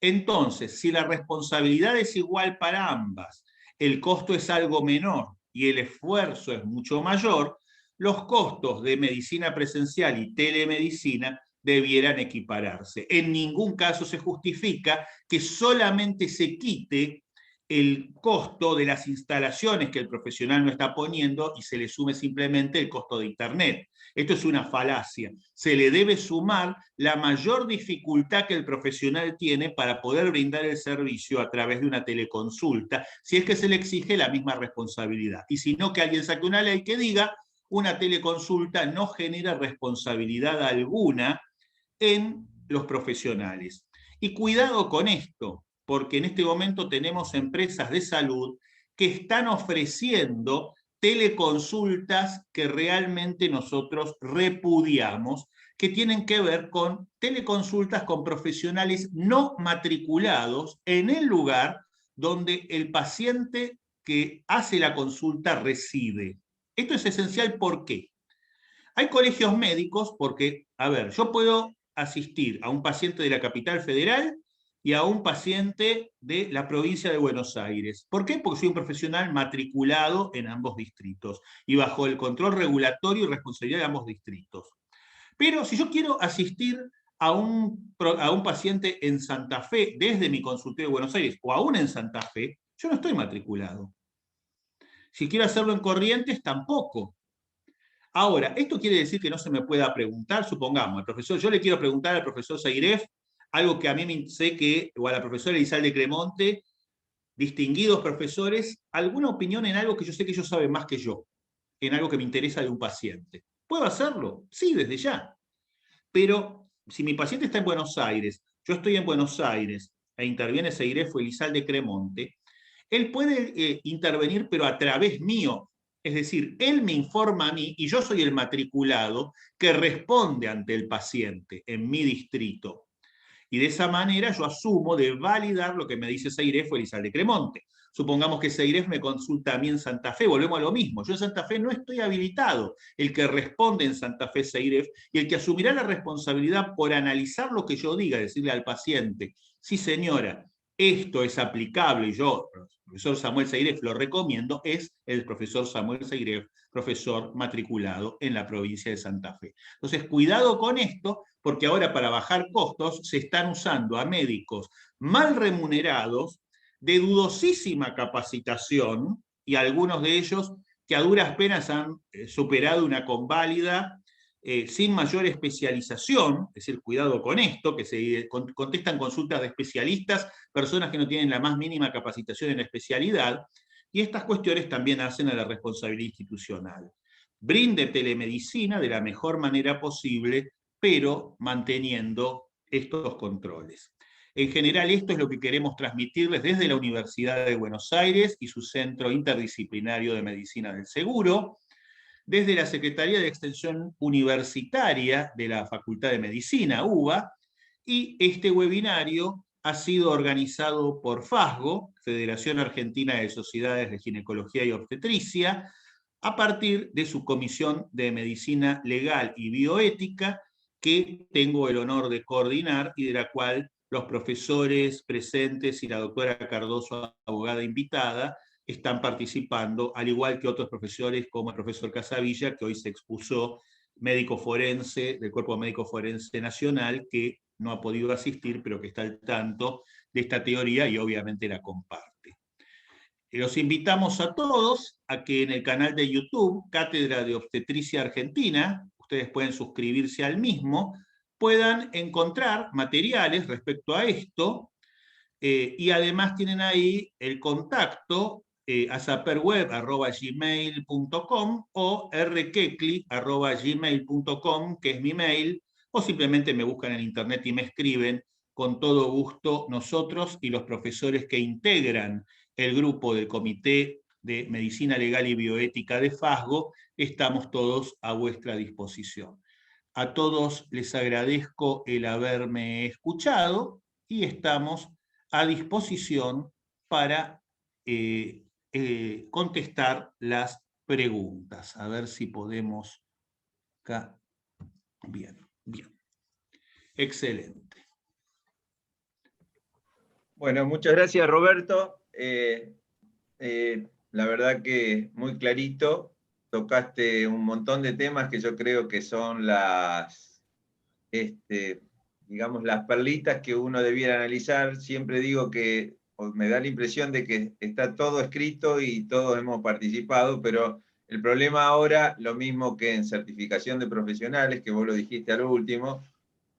Entonces, si la responsabilidad es igual para ambas, el costo es algo menor y el esfuerzo es mucho mayor, los costos de medicina presencial y telemedicina debieran equipararse. En ningún caso se justifica que solamente se quite el costo de las instalaciones que el profesional no está poniendo y se le sume simplemente el costo de Internet. Esto es una falacia. Se le debe sumar la mayor dificultad que el profesional tiene para poder brindar el servicio a través de una teleconsulta, si es que se le exige la misma responsabilidad. Y si no, que alguien saque una ley que diga una teleconsulta no genera responsabilidad alguna en los profesionales. Y cuidado con esto, porque en este momento tenemos empresas de salud que están ofreciendo teleconsultas que realmente nosotros repudiamos, que tienen que ver con teleconsultas con profesionales no matriculados en el lugar donde el paciente que hace la consulta reside. Esto es esencial, ¿por qué? Hay colegios médicos porque, a ver, yo puedo asistir a un paciente de la capital federal y a un paciente de la provincia de Buenos Aires. ¿Por qué? Porque soy un profesional matriculado en ambos distritos y bajo el control regulatorio y responsabilidad de ambos distritos. Pero si yo quiero asistir a un paciente en Santa Fe desde mi consultorio de Buenos Aires o aún en Santa Fe, yo no estoy matriculado. Si quiero hacerlo en Corrientes, tampoco. Ahora, ¿esto quiere decir que no se me pueda preguntar? Supongamos, yo le quiero preguntar al profesor Seiref algo que a mí me sé que, o a la profesora Elizalde Cremonte, distinguidos profesores, alguna opinión en algo que yo sé que ellos saben más que yo, en algo que me interesa de un paciente. ¿Puedo hacerlo? Sí, desde ya. Pero si mi paciente está en Buenos Aires, yo estoy en Buenos Aires, e interviene Seiref o Elizalde Cremonte, él puede intervenir, pero a través mío. Es decir, él me informa a mí y yo soy el matriculado que responde ante el paciente en mi distrito. Y de esa manera yo asumo de validar lo que me dice Seiref o Elizalde Cremonte. Supongamos que Seiref me consulta a mí en Santa Fe, volvemos a lo mismo. Yo en Santa Fe no estoy habilitado. El que responde en Santa Fe es Seiref y el que asumirá la responsabilidad por analizar lo que yo diga, decirle al paciente, sí señora, esto es aplicable y yo, profesor Samuel Seiref, lo recomiendo, es el profesor Samuel Seiref, profesor matriculado en la provincia de Santa Fe. Entonces, cuidado con esto, porque ahora para bajar costos se están usando a médicos mal remunerados, de dudosísima capacitación, y algunos de ellos que a duras penas han superado una conválida sin mayor especialización, es decir, cuidado con esto, que se contestan consultas de especialistas, personas que no tienen la más mínima capacitación en la especialidad, y estas cuestiones también hacen a la responsabilidad institucional. Brinde telemedicina de la mejor manera posible, pero manteniendo estos controles. En general, esto es lo que queremos transmitirles desde la Universidad de Buenos Aires y su Centro Interdisciplinario de Medicina del Seguro, desde la Secretaría de Extensión Universitaria de la Facultad de Medicina, UBA, y este webinario ha sido organizado por FASGO, Federación Argentina de Sociedades de Ginecología y Obstetricia, a partir de su Comisión de Medicina Legal y Bioética, que tengo el honor de coordinar y de la cual los profesores presentes y la doctora Cardoso, abogada invitada, están participando, al igual que otros profesores como el profesor Casavilla, que hoy se expuso, médico forense del Cuerpo Médico Forense Nacional, que no ha podido asistir, pero que está al tanto de esta teoría y obviamente la comparte. Los invitamos a todos a que en el canal de YouTube, Cátedra de Obstetricia Argentina, ustedes pueden suscribirse al mismo, puedan encontrar materiales respecto a esto, y además tienen ahí el contacto asaperweb@gmail.com o rkekli@gmail.com, que es mi mail, o simplemente me buscan en internet y me escriben. Con todo gusto, nosotros y los profesores que integran el grupo del Comité de Medicina Legal y Bioética de FASGO, estamos todos a vuestra disposición. A todos les agradezco el haberme escuchado y estamos a disposición para contestar las preguntas. A ver si podemos acá. Bien, bien. Excelente. Bueno, muchas gracias, Roberto. La verdad que muy clarito. tocaste un montón de temas que yo creo que son digamos, las perlitas que uno debiera analizar. Siempre digo que me da la impresión de que está todo escrito y todos hemos participado, pero el problema ahora, lo mismo que en certificación de profesionales, que vos lo dijiste a lo último,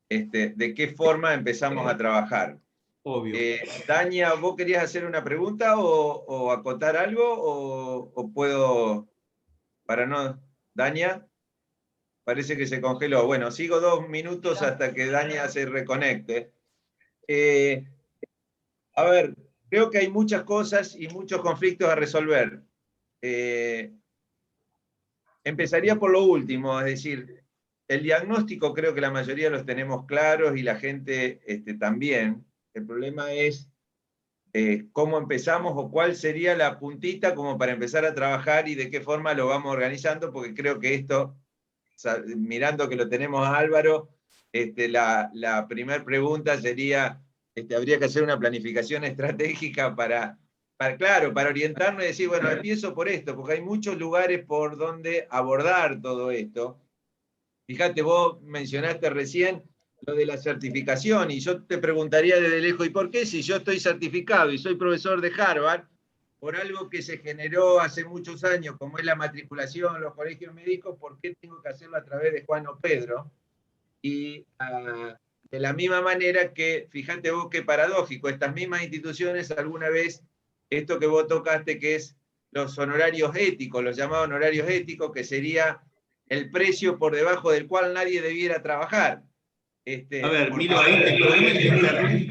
de qué forma empezamos a trabajar. Obvio. Dania, ¿vos querías hacer una pregunta o acotar algo? ¿O puedo, para no... Dania, parece que se congeló. Bueno, sigo 2 minutos hasta que Dania se reconecte. A ver, creo que hay muchas cosas y muchos conflictos a resolver. Empezaría por lo último, es decir, el diagnóstico creo que la mayoría los tenemos claros y la gente también. El problema es cómo empezamos o cuál sería la puntita como para empezar a trabajar y de qué forma lo vamos organizando, porque creo que esto, mirando que lo tenemos a Álvaro, la primera pregunta sería, habría que hacer una planificación estratégica para orientarnos y decir, bueno, empiezo por esto, porque hay muchos lugares por donde abordar todo esto. Fíjate, vos mencionaste recién lo de la certificación, y yo te preguntaría desde lejos, ¿y por qué si yo estoy certificado y soy profesor de Harvard, por algo que se generó hace muchos años, como es la matriculación en los colegios médicos, por qué tengo que hacerlo a través de Juan o Pedro? Y de la misma manera que, fíjate vos qué paradójico, estas mismas instituciones alguna vez, esto que vos tocaste, que es los honorarios éticos, los llamados honorarios éticos, que sería el precio por debajo del cual nadie debiera trabajar. A ver, Milo, ahí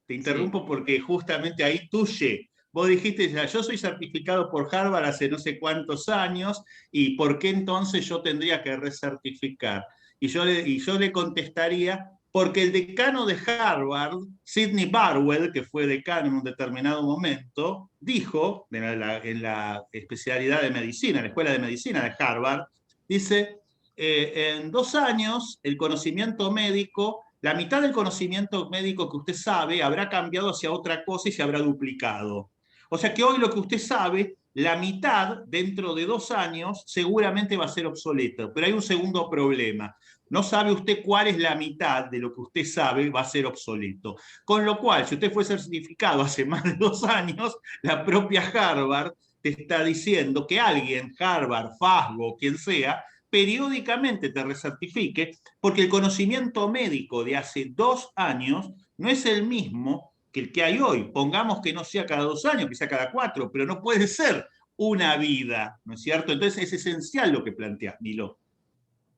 te interrumpo porque justamente ahí tuye. Vos dijiste, ya, yo soy certificado por Harvard hace no sé cuántos años, ¿y por qué entonces yo tendría que recertificar? Y yo le contestaría, porque el decano de Harvard, Sidney Barwell, que fue decano en un determinado momento, dijo, en la especialidad de medicina, en la escuela de medicina de Harvard, dice, en 2 años el conocimiento médico, la mitad del conocimiento médico que usted sabe habrá cambiado hacia otra cosa y se habrá duplicado. O sea que hoy lo que usted sabe, la mitad dentro de 2 años seguramente va a ser obsoleto. Pero hay un segundo problema. No sabe usted cuál es la mitad de lo que usted sabe va a ser obsoleto. Con lo cual, si usted fue certificado hace más de 2 años, la propia Harvard te está diciendo que alguien, Harvard, FASGO, quien sea, periódicamente te recertifique, porque el conocimiento médico de hace 2 años no es el mismo que el que hay hoy. Pongamos que no sea cada 2 años, que sea cada 4, pero no puede ser una vida, ¿no es cierto? Entonces es esencial lo que planteas, Milo.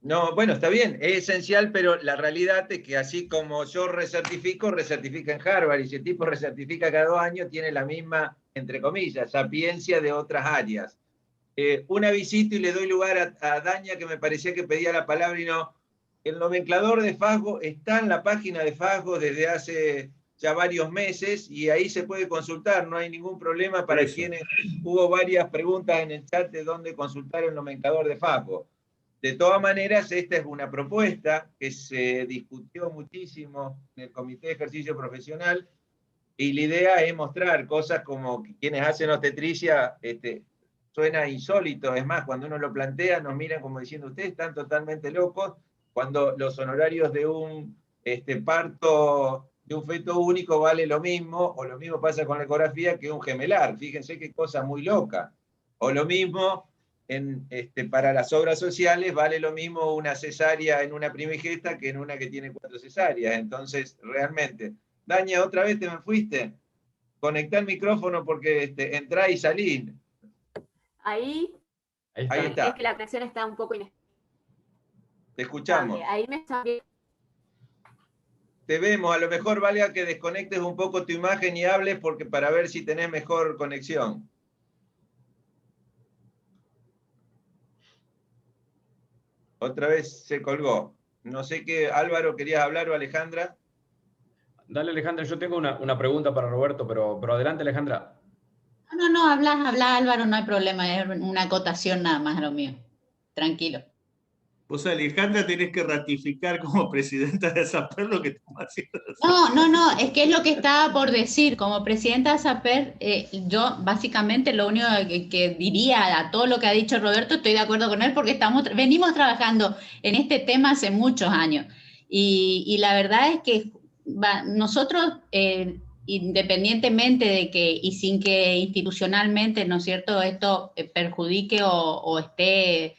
No, bueno, está bien, es esencial, pero la realidad es que así como yo recertifico en Harvard, y si el tipo recertifica cada 2 años, tiene la misma, entre comillas, sapiencia de otras áreas. Una visita y le doy lugar a Dania, que me parecía que pedía la palabra y no. El nomenclador de FASGO está en la página de FASGO desde hace ya varios meses y ahí se puede consultar, no hay ningún problema para quienes hubo varias preguntas en el chat de dónde consultar el nomenclador de FASGO. De todas maneras, esta es una propuesta que se discutió muchísimo en el Comité de Ejercicio Profesional y la idea es mostrar cosas como que quienes hacen obstetricia, suena insólito, es más, cuando uno lo plantea nos miran como diciendo, ustedes están totalmente locos, cuando los honorarios de un parto de un feto único vale lo mismo, o lo mismo pasa con la ecografía que un gemelar, fíjense qué cosa muy loca. O lo mismo, para las obras sociales vale lo mismo una cesárea en una primigesta que en una que tiene 4 cesáreas. Entonces, realmente, Dania, otra vez te me fuiste. Conectá el micrófono porque entrá y salí. Ahí está. Es que la conexión está un poco inestable. Te escuchamos. Ahí me está bien. Te vemos, a lo mejor valga que desconectes un poco tu imagen y hables porque para ver si tenés mejor conexión. Otra vez se colgó. No sé qué, Álvaro, ¿querías hablar o Alejandra? Dale, Alejandra, yo tengo una pregunta para Roberto, pero adelante, Alejandra. No, habla Álvaro, no hay problema, es una acotación nada más lo mío. Tranquilo. Vos, Alejandra, tenés que ratificar como presidenta de ASAPER lo que estamos haciendo. No, es que es lo que estaba por decir. Como presidenta de ASAPER, yo básicamente lo único que diría a todo lo que ha dicho Roberto, estoy de acuerdo con él porque venimos trabajando en este tema hace muchos años. Y la verdad es que nosotros, independientemente de que, y sin que institucionalmente, ¿no es cierto?, esto perjudique o esté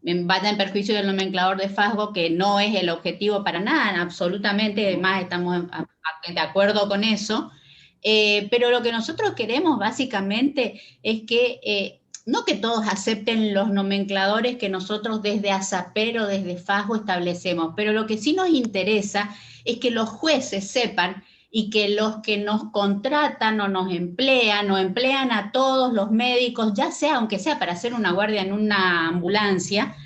vaya en perjuicio del nomenclador de FASGO, que no es el objetivo para nada, absolutamente, además estamos de acuerdo con eso, pero lo que nosotros queremos básicamente es que, no que todos acepten los nomencladores que nosotros desde ASAPER o desde FASGO establecemos, pero lo que sí nos interesa es que los jueces sepan y que los que nos contratan o nos emplean o emplean a todos los médicos, ya sea, aunque sea para hacer una guardia en una ambulancia,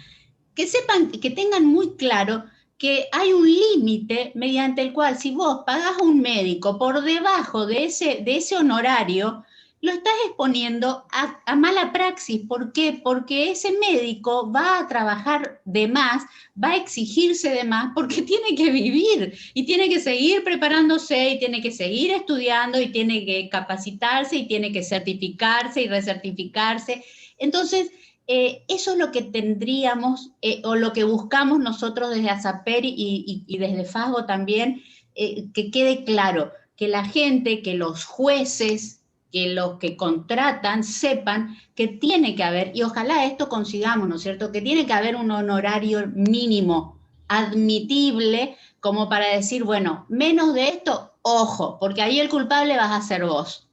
que sepan, que tengan muy claro que hay un límite mediante el cual si vos pagás a un médico por debajo de ese honorario, lo estás exponiendo a mala praxis. ¿Por qué? Porque ese médico va a trabajar de más, va a exigirse de más, porque tiene que vivir y tiene que seguir preparándose y tiene que seguir estudiando y tiene que capacitarse y tiene que certificarse y recertificarse. Entonces, eso es lo que tendríamos o lo que buscamos nosotros desde ASAPER y desde FASGO también, que quede claro, que la gente, que los jueces, que los que contratan sepan que tiene que haber, y ojalá esto consigamos, ¿no es cierto?, que tiene que haber un honorario mínimo admitible como para decir, bueno, menos de esto, ojo, porque ahí el culpable vas a ser vos.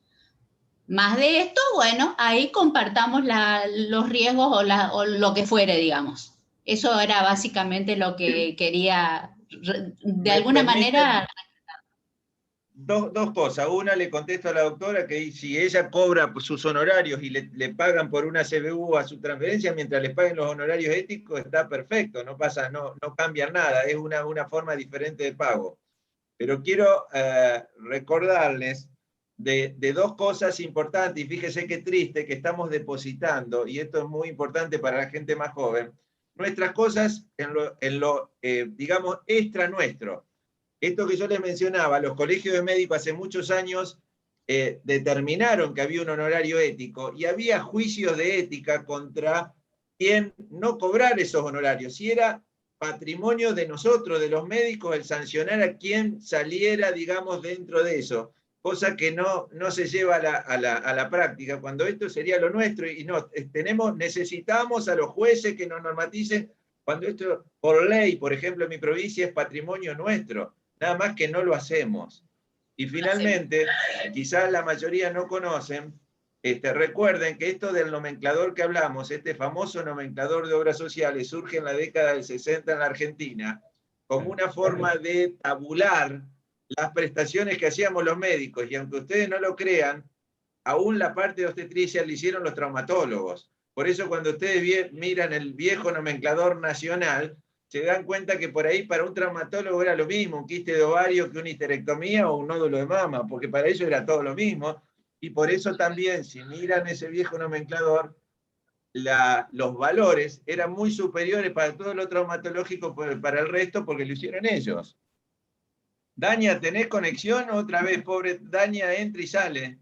Más de esto, bueno, ahí compartamos los riesgos o lo que fuere, digamos. Eso era básicamente lo que quería, de alguna manera. Dos cosas. Una, le contesto a la doctora que si ella cobra sus honorarios y le pagan por una CBU a su transferencia, mientras les paguen los honorarios éticos, está perfecto, no pasa, no cambian nada, es una forma diferente de pago. Pero quiero recordarles de dos cosas importantes, y fíjese qué triste que estamos depositando, y esto es muy importante para la gente más joven, nuestras cosas en lo digamos, extra nuestro. Esto que yo les mencionaba, los colegios de médicos hace muchos años determinaron que había un honorario ético y había juicios de ética contra quien no cobrar esos honorarios. Si era patrimonio de nosotros, de los médicos, el sancionar a quien saliera, digamos, dentro de eso, cosa que no se lleva a la práctica, cuando esto sería lo nuestro y necesitamos a los jueces que nos normaticen, cuando esto por ley, por ejemplo, en mi provincia es patrimonio nuestro. Nada más que no lo hacemos. Y finalmente, quizás la mayoría no conocen, recuerden que esto del nomenclador que hablamos, este famoso nomenclador de obras sociales, surge en la década del 60 en la Argentina, como una forma de tabular las prestaciones que hacíamos los médicos. Y aunque ustedes no lo crean, aún la parte de obstetricia la hicieron los traumatólogos. Por eso cuando ustedes miran el viejo nomenclador nacional, se dan cuenta que por ahí para un traumatólogo era lo mismo, un quiste de ovario que una histerectomía o un nódulo de mama, porque para ellos era todo lo mismo. Y por eso también, si miran ese viejo nomenclador, los valores eran muy superiores para todo lo traumatológico para el resto, porque lo hicieron ellos. Daña, ¿tenés conexión? Otra vez, pobre Daña, entra y sale.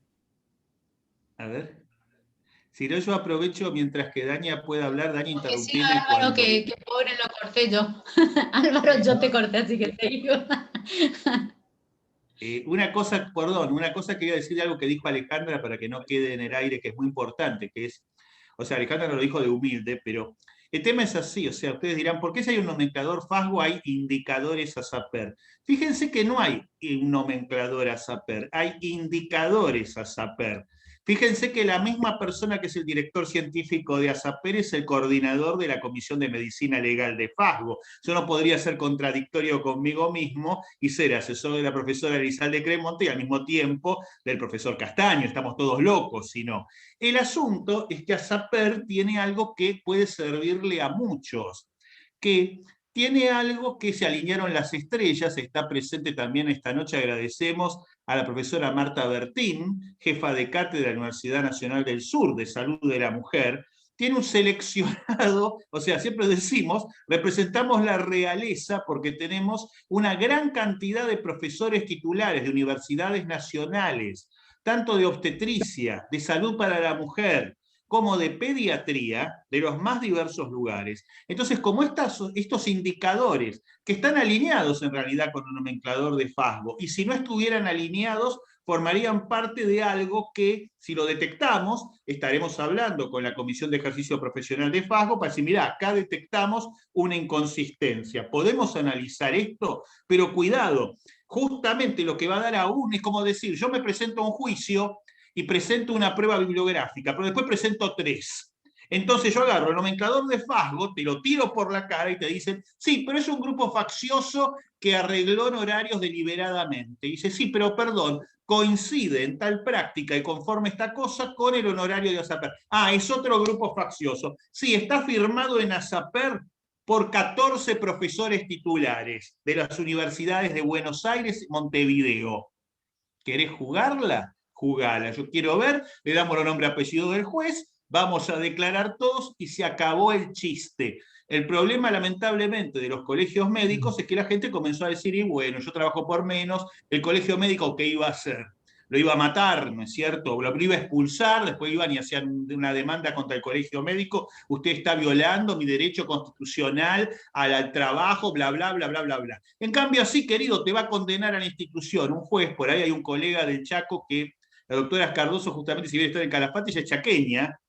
A ver. Si no, yo aprovecho mientras que Daña pueda hablar, Daña interrumpime. Sí, Álvaro, que pobre lo corté yo. Álvaro, yo te corté, así que te digo. Una cosa quería decir de algo que dijo Alejandra para que no quede en el aire, que es muy importante, que es, o sea, Alejandra no lo dijo de humilde, pero el tema es así, o sea, ustedes dirán, ¿por qué si hay un nomenclador FASGO hay indicadores ASAPER? Fíjense que no hay un nomenclador ASAPER, hay indicadores ASAPER. Fíjense que la misma persona que es el director científico de ASAPER es el coordinador de la Comisión de Medicina Legal de FASGO. Yo no podría ser contradictorio conmigo mismo y ser asesor de la profesora Elizalde Cremonte y al mismo tiempo del profesor Castaño. Estamos todos locos, si no. El asunto es que ASAPER tiene algo que puede servirle a muchos, que tiene algo que se alinearon las estrellas, está presente también esta noche, agradecemos a la profesora Marta Bertín, jefa de cátedra de la Universidad Nacional del Sur de Salud de la Mujer, tiene un seleccionado, o sea, siempre decimos, representamos la realeza porque tenemos una gran cantidad de profesores titulares de universidades nacionales, tanto de obstetricia, de salud para la mujer, como de pediatría, de los más diversos lugares. Entonces, como estos indicadores, que están alineados en realidad con el nomenclador de FASGO, y si no estuvieran alineados, formarían parte de algo que, si lo detectamos, estaremos hablando con la Comisión de Ejercicio Profesional de FASGO para decir, mirá, acá detectamos una inconsistencia. Podemos analizar esto, pero cuidado, justamente lo que va a dar aún es como decir, yo me presento a un juicio y presento una prueba bibliográfica, pero después presento 3. Entonces yo agarro el nomenclador de FASGO, te lo tiro por la cara y te dicen, sí, pero es un grupo faccioso que arregló en horarios deliberadamente. Y dice, sí, pero perdón, coincide en tal práctica y conforme esta cosa con el honorario de ASAPER. Ah, es otro grupo faccioso. Sí, está firmado en ASAPER por 14 profesores titulares de las universidades de Buenos Aires y Montevideo. ¿Querés jugarla? Jugala. Yo quiero ver, le damos el nombre y apellido del juez, vamos a declarar todos y se acabó el chiste. El problema, lamentablemente, de los colegios médicos es que la gente comenzó a decir, y bueno, yo trabajo por menos, el colegio médico, ¿qué iba a hacer? Lo iba a matar, ¿no es cierto? Lo iba a expulsar, después iban y hacían una demanda contra el colegio médico, usted está violando mi derecho constitucional al trabajo, bla, bla, bla, bla, bla, bla. En cambio, así, querido, te va a condenar a la institución, un juez, por ahí hay un colega del Chaco que, la doctora Cardoso, justamente, si viene a estar en Calafate, ella es chaqueña,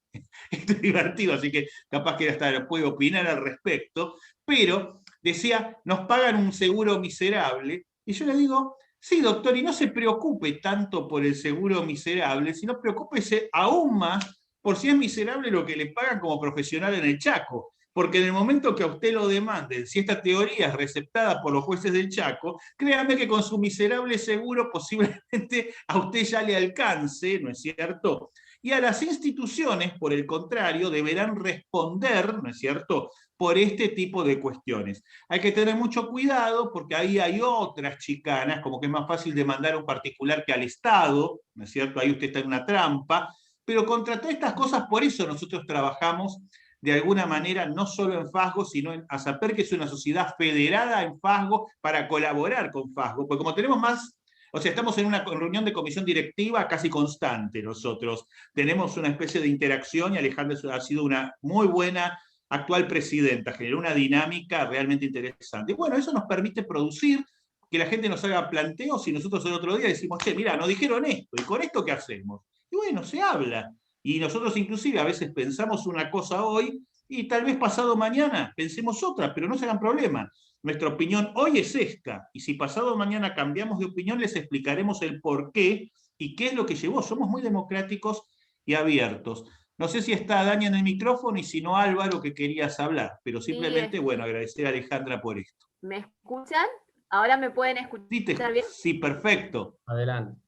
esto es divertido, así que capaz que hasta puede opinar al respecto, pero decía, nos pagan un seguro miserable, y yo le digo, sí, doctor, y no se preocupe tanto por el seguro miserable, sino preocúpese aún más por si es miserable lo que le pagan como profesional en el Chaco. Porque en el momento que a usted lo demanden, si esta teoría es receptada por los jueces del Chaco, créanme que con su miserable seguro posiblemente a usted ya le alcance, ¿no es cierto? Y a las instituciones, por el contrario, deberán responder, ¿no es cierto?, por este tipo de cuestiones. Hay que tener mucho cuidado porque ahí hay otras chicanas, como que es más fácil demandar a un particular que al Estado, ¿no es cierto? Ahí usted está en una trampa, pero contra todas estas cosas, por eso nosotros trabajamos de alguna manera, no solo en FASGO, sino en ASAPER, que es una sociedad federada en FASGO, para colaborar con FASGO, porque como tenemos más, o sea, estamos en una reunión de comisión directiva casi constante nosotros, tenemos una especie de interacción y Alejandra ha sido una muy buena actual presidenta, generó una dinámica realmente interesante. Y bueno, eso nos permite producir, que la gente nos haga planteos y nosotros el otro día decimos, che, mira, nos dijeron esto, ¿y con esto qué hacemos? Y bueno, se habla. Y nosotros inclusive a veces pensamos una cosa hoy y tal vez pasado mañana pensemos otra, pero no se hagan problema. Nuestra opinión hoy es esta, y si pasado mañana cambiamos de opinión, les explicaremos el por qué y qué es lo que llevó. Somos muy democráticos y abiertos. No sé si está Dani en el micrófono y si no, Álvaro, que querías hablar, pero simplemente, Sí, bueno, agradecer a Alejandra por esto. ¿me escuchan? ¿Ahora me pueden escuchar bien? Sí, perfecto. Adelante.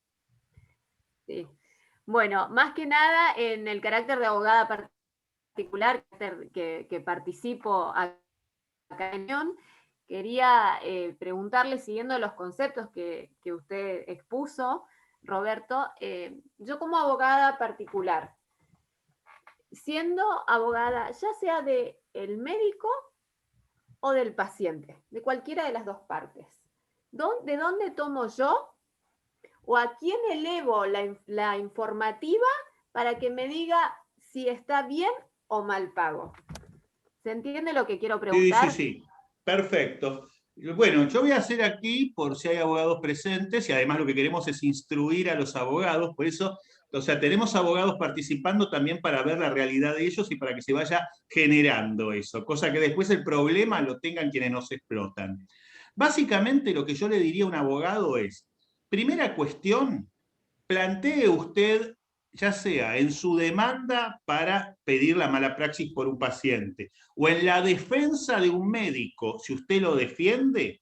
Sí. Bueno, más que nada en el carácter de abogada particular que participo acá en Unión, quería preguntarle, siguiendo los conceptos que usted expuso, Roberto, yo como abogada particular, siendo abogada ya sea del médico o del paciente, de cualquiera de las dos partes, ¿de dónde tomo yo o a quién elevo la informativa para que me diga si está bien o mal pago? ¿Se entiende lo que quiero preguntar? Sí. Perfecto. Bueno, yo voy a hacer aquí, por si hay abogados presentes, y además lo que queremos es instruir a los abogados, por eso, o sea, tenemos abogados participando también para ver la realidad de ellos y para que se vaya generando eso, cosa que después el problema lo tengan quienes nos explotan. Básicamente lo que yo le diría a un abogado es, primera cuestión, plantee usted, ya sea en su demanda para pedir la mala praxis por un paciente, o en la defensa de un médico, si usted lo defiende,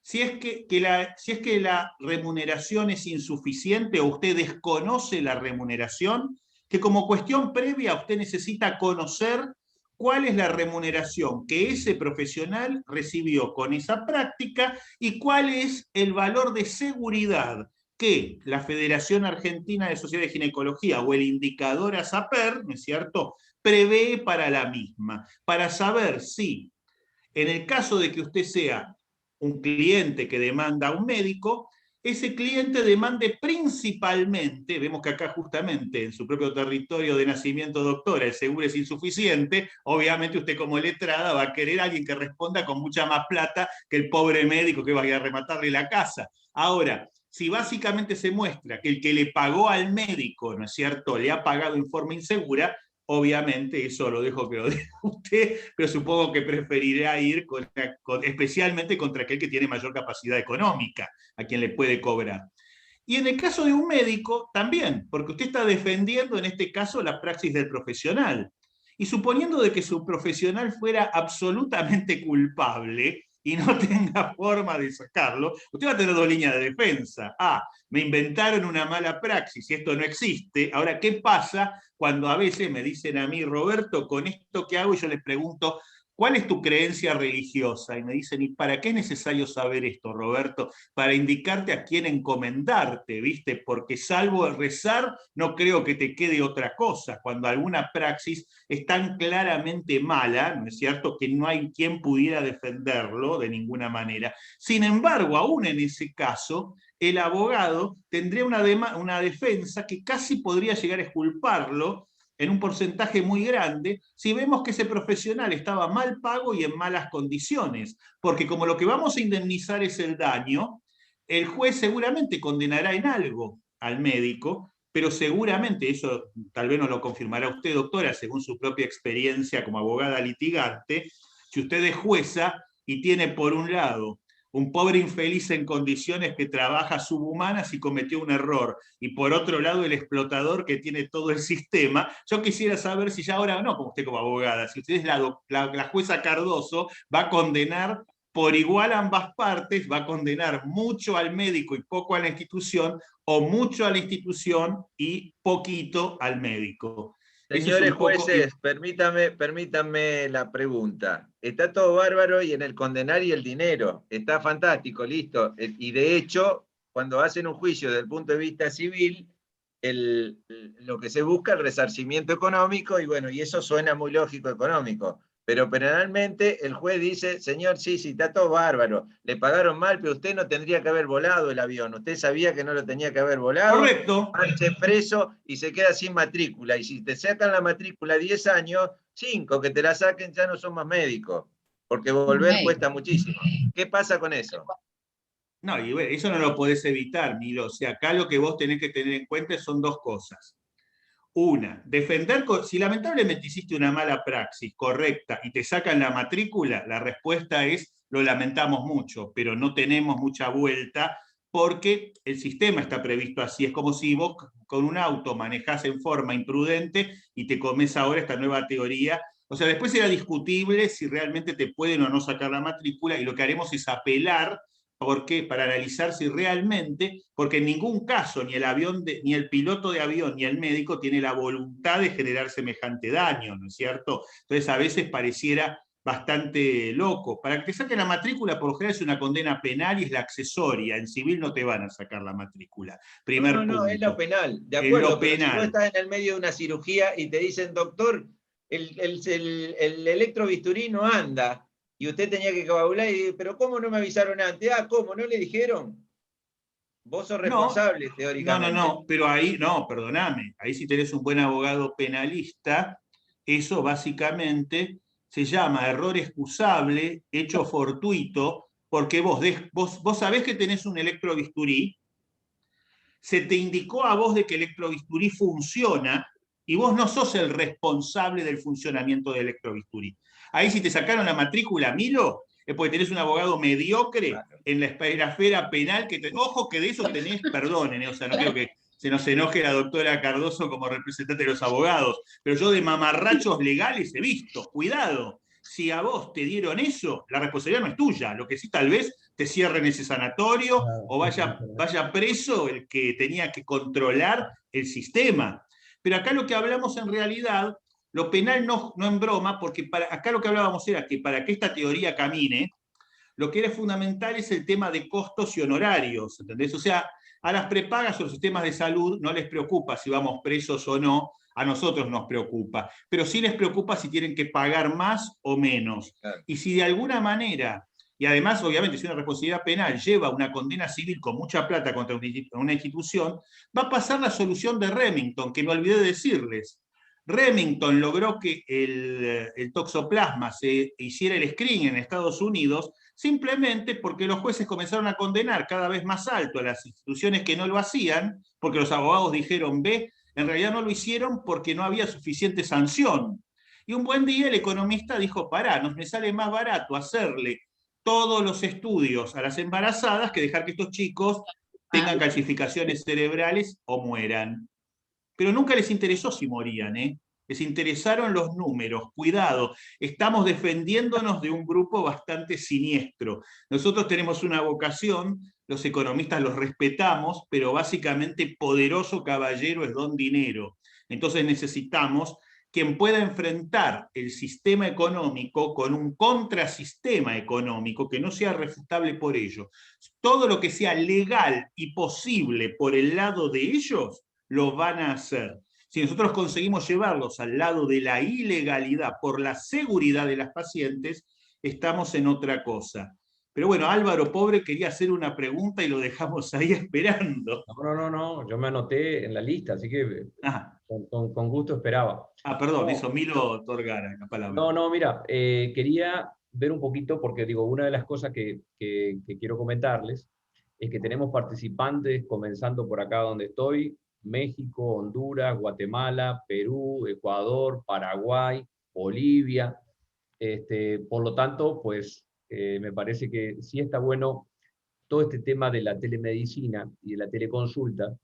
si es que la remuneración es insuficiente o usted desconoce la remuneración, que como cuestión previa usted necesita conocer cuál es la remuneración que ese profesional recibió con esa práctica y cuál es el valor de seguridad que la Federación Argentina de Sociedades de Ginecología o el indicador ASAPER, ¿no es cierto?, prevé para la misma, para saber si, en el caso de que usted sea un cliente que demanda a un médico, ese cliente demande principalmente, vemos que acá justamente en su propio territorio de nacimiento, doctora, el seguro es insuficiente, obviamente usted como letrada va a querer a alguien que responda con mucha más plata que el pobre médico que vaya a rematarle la casa. Ahora, si básicamente se muestra que el que le pagó al médico, ¿no es cierto?, le ha pagado en forma insegura, obviamente, eso lo dejo que lo diga usted, pero supongo que preferirá ir especialmente contra aquel que tiene mayor capacidad económica, a quien le puede cobrar. Y en el caso de un médico, también, porque usted está defendiendo en este caso la praxis del profesional. Y suponiendo de que su profesional fuera absolutamente culpable y no tenga forma de sacarlo, usted va a tener dos líneas de defensa. Me inventaron una mala praxis y esto no existe. Ahora, ¿qué pasa cuando a veces me dicen a mí, Roberto, con esto que hago? Y yo les pregunto, ¿cuál es tu creencia religiosa? Y me dicen, ¿y para qué es necesario saber esto, Roberto? Para indicarte a quién encomendarte, ¿viste? Porque salvo rezar, no creo que te quede otra cosa. Cuando alguna praxis es tan claramente mala, ¿no es cierto?, que no hay quien pudiera defenderlo de ninguna manera. Sin embargo, aún en ese caso, el abogado tendría una defensa que casi podría llegar a exculparlo en un porcentaje muy grande, si vemos que ese profesional estaba mal pago y en malas condiciones. Porque como lo que vamos a indemnizar es el daño, el juez seguramente condenará en algo al médico, pero seguramente, eso tal vez nos lo confirmará usted, doctora, según su propia experiencia como abogada litigante, si usted es jueza y tiene por un lado un pobre infeliz en condiciones que trabaja subhumanas y cometió un error, y por otro lado el explotador que tiene todo el sistema, yo quisiera saber si ya ahora, no como usted como abogada, si usted es la jueza Cardoso, va a condenar por igual a ambas partes, va a condenar mucho al médico y poco a la institución, o mucho a la institución y poquito al médico. Señores jueces, permítanme la pregunta. Está todo bárbaro y en el condenar y el dinero. Está fantástico, listo. Y de hecho, cuando hacen un juicio desde el punto de vista civil, lo que se busca es el resarcimiento económico, y bueno, y eso suena muy lógico económico. Pero penalmente el juez dice, señor, sí, está todo bárbaro, le pagaron mal, pero usted no tendría que haber volado el avión, usted sabía que no lo tenía que haber volado. Correcto. Marche preso y se queda sin matrícula, y si te sacan la matrícula 10 años, 5 que te la saquen ya no son más médicos, porque volver cuesta muchísimo. ¿Qué pasa con eso? No, y bueno, eso no lo podés evitar, Milo. O sea, acá lo que vos tenés que tener en cuenta son dos cosas. Una, defender, si lamentablemente hiciste una mala praxis correcta y te sacan la matrícula, la respuesta es, lo lamentamos mucho, pero no tenemos mucha vuelta porque el sistema está previsto así. Es como si vos con un auto manejás en forma imprudente y te comes ahora esta nueva teoría. O sea, después será discutible si realmente te pueden o no sacar la matrícula, y lo que haremos es apelar. ¿Por qué? Para analizar si realmente, porque en ningún caso ni ni el piloto de avión ni el médico tiene la voluntad de generar semejante daño, ¿no es cierto? Entonces a veces pareciera bastante loco. Para que te saquen la matrícula, por lo general es una condena penal y es la accesoria. En civil no te van a sacar la matrícula. Primer punto. No, es lo penal, de acuerdo, es lo pero penal. si vos estás en el medio de una cirugía y te dicen, doctor, el electrobisturí no anda, y usted tenía que coagular, y dice, pero ¿cómo no me avisaron antes? ¿Cómo? ¿No le dijeron? Vos sos responsable, teóricamente. No, pero ahí, no, perdóname, ahí si tenés un buen abogado penalista, eso básicamente se llama error excusable, hecho fortuito, porque vos sabés que tenés un electrobisturí, se te indicó a vos de que el electrobisturí funciona, y vos no sos el responsable del funcionamiento del electrobisturí. Ahí si te sacaron la matrícula, Milo, es porque tenés un abogado mediocre en la esfera penal. Ojo que de eso tenés, perdonen, o sea, no quiero que se nos enoje la doctora Cardoso como representante de los abogados, pero yo de mamarrachos legales he visto, cuidado. Si a vos te dieron eso, la responsabilidad no es tuya. Lo que sí, tal vez te cierren ese sanatorio o vaya preso el que tenía que controlar el sistema. Pero acá lo que hablamos en realidad, lo penal no en broma, porque acá lo que hablábamos era que para que esta teoría camine, lo que era fundamental es el tema de costos y honorarios, ¿entendés? O sea, A las prepagas o los sistemas de salud no les preocupa si vamos presos o no, a nosotros nos preocupa, pero sí les preocupa si tienen que pagar más o menos. Claro. Y si de alguna manera, y además obviamente si una responsabilidad penal lleva una condena civil con mucha plata contra una institución, va a pasar la solución de Remington, que me olvidé de decirles. Remington logró que el toxoplasma se hiciera el screening en Estados Unidos simplemente porque los jueces comenzaron a condenar cada vez más alto a las instituciones que no lo hacían, porque los abogados dijeron, ve, en realidad no lo hicieron porque no había suficiente sanción. Y un buen día el economista dijo, pará, me sale más barato hacerle todos los estudios a las embarazadas que dejar que estos chicos tengan calcificaciones cerebrales o mueran. Pero nunca les interesó si morían, ¿eh? Les interesaron los números. Cuidado, estamos defendiéndonos de un grupo bastante siniestro. Nosotros tenemos una vocación, los economistas los respetamos, pero básicamente poderoso caballero es don dinero. Entonces necesitamos quien pueda enfrentar el sistema económico con un contrasistema económico que no sea refutable por ello. Todo lo que sea legal y posible por el lado de ellos, lo van a hacer. Si nosotros conseguimos llevarlos al lado de la ilegalidad por la seguridad de las pacientes, estamos en otra cosa. Pero bueno, Álvaro Pobre quería hacer una pregunta y lo dejamos ahí esperando. No, yo me anoté en la lista, así que con gusto esperaba. Perdón, No, eso Milo Torgara, la palabra. No, mira, quería ver un poquito, porque digo, una de las cosas que quiero comentarles es que tenemos participantes comenzando por acá donde estoy, México, Honduras, Guatemala, Perú, Ecuador, Paraguay, Bolivia. Por lo tanto, pues me parece que sí está bueno todo este tema de la telemedicina y de la teleconsulta.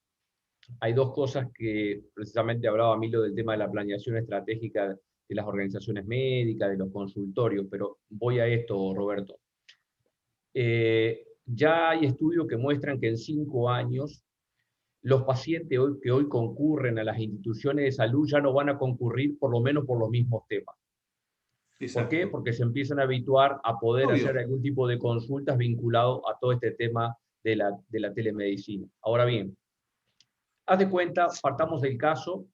Hay dos cosas que precisamente hablaba Milo del tema de la planeación estratégica de las organizaciones médicas, de los consultorios, pero voy a esto, Roberto. Ya hay estudios que muestran que en 5 años los pacientes que hoy concurren a las instituciones de salud ya no van a concurrir por lo menos por los mismos temas. Exacto. ¿Por qué? Porque se empiezan a habituar a poder hacer algún tipo de consultas vinculado a todo este tema de la telemedicina. Ahora bien, haz de cuenta, partamos del caso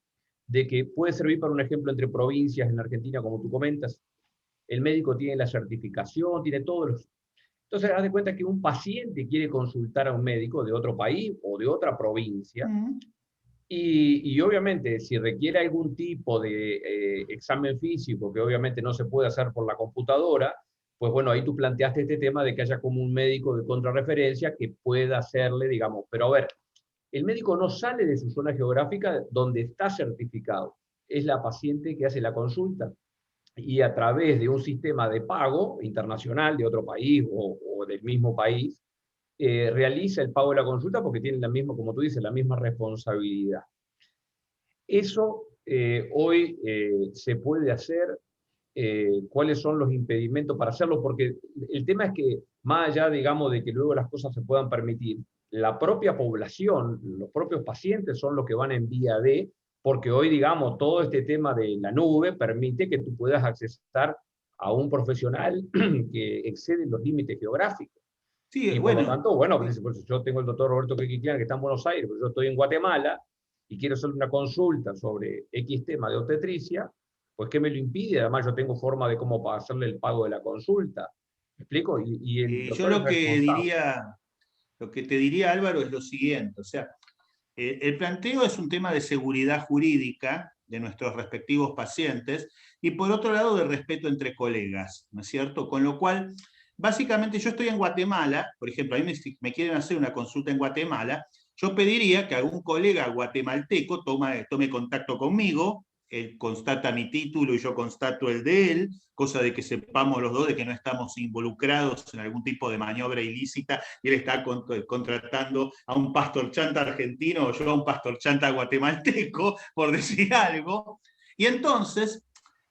de que puede servir para un ejemplo entre provincias en Argentina, como tú comentas. El médico tiene la certificación, tiene todos los... Entonces, haz de cuenta que un paciente quiere consultar a un médico de otro país o de otra provincia, y obviamente, si requiere algún tipo de examen físico, que obviamente no se puede hacer por la computadora, pues bueno, ahí tú planteaste este tema de que haya como un médico de contrarreferencia que pueda hacerle, digamos, pero a ver, el médico no sale de su zona geográfica donde está certificado, es la paciente que hace la consulta, y a través de un sistema de pago internacional de otro país o del mismo país, realiza el pago de la consulta porque tiene la misma, como tú dices, la misma responsabilidad. Eso hoy se puede hacer. ¿Cuáles son los impedimentos para hacerlo? Porque el tema es que, más allá, digamos, de que luego las cosas se puedan permitir, la propia población, los propios pacientes son los que van en vía de, porque hoy, digamos, todo este tema de la nube permite que tú puedas accesar a un profesional que excede los límites geográficos. Sí, y bueno. Por lo tanto, bueno, pues yo tengo el doctor Roberto Quequiquian, que está en Buenos Aires, pero yo estoy en Guatemala y quiero hacer una consulta sobre X tema de obstetricia, pues ¿qué me lo impide? Además yo tengo forma de cómo hacerle el pago de la consulta. ¿Me explico? Yo lo que te diría, Álvaro, es lo siguiente. O sea, el planteo es un tema de seguridad jurídica de nuestros respectivos pacientes y por otro lado de respeto entre colegas, ¿no es cierto? Con lo cual, básicamente yo estoy en Guatemala, por ejemplo, a mí me quieren hacer una consulta en Guatemala, yo pediría que algún colega guatemalteco tome contacto conmigo, él constata mi título y yo constato el de él, cosa de que sepamos los dos de que no estamos involucrados en algún tipo de maniobra ilícita y él está contratando a un pastor chanta argentino o yo a un pastor chanta guatemalteco, por decir algo. Y entonces,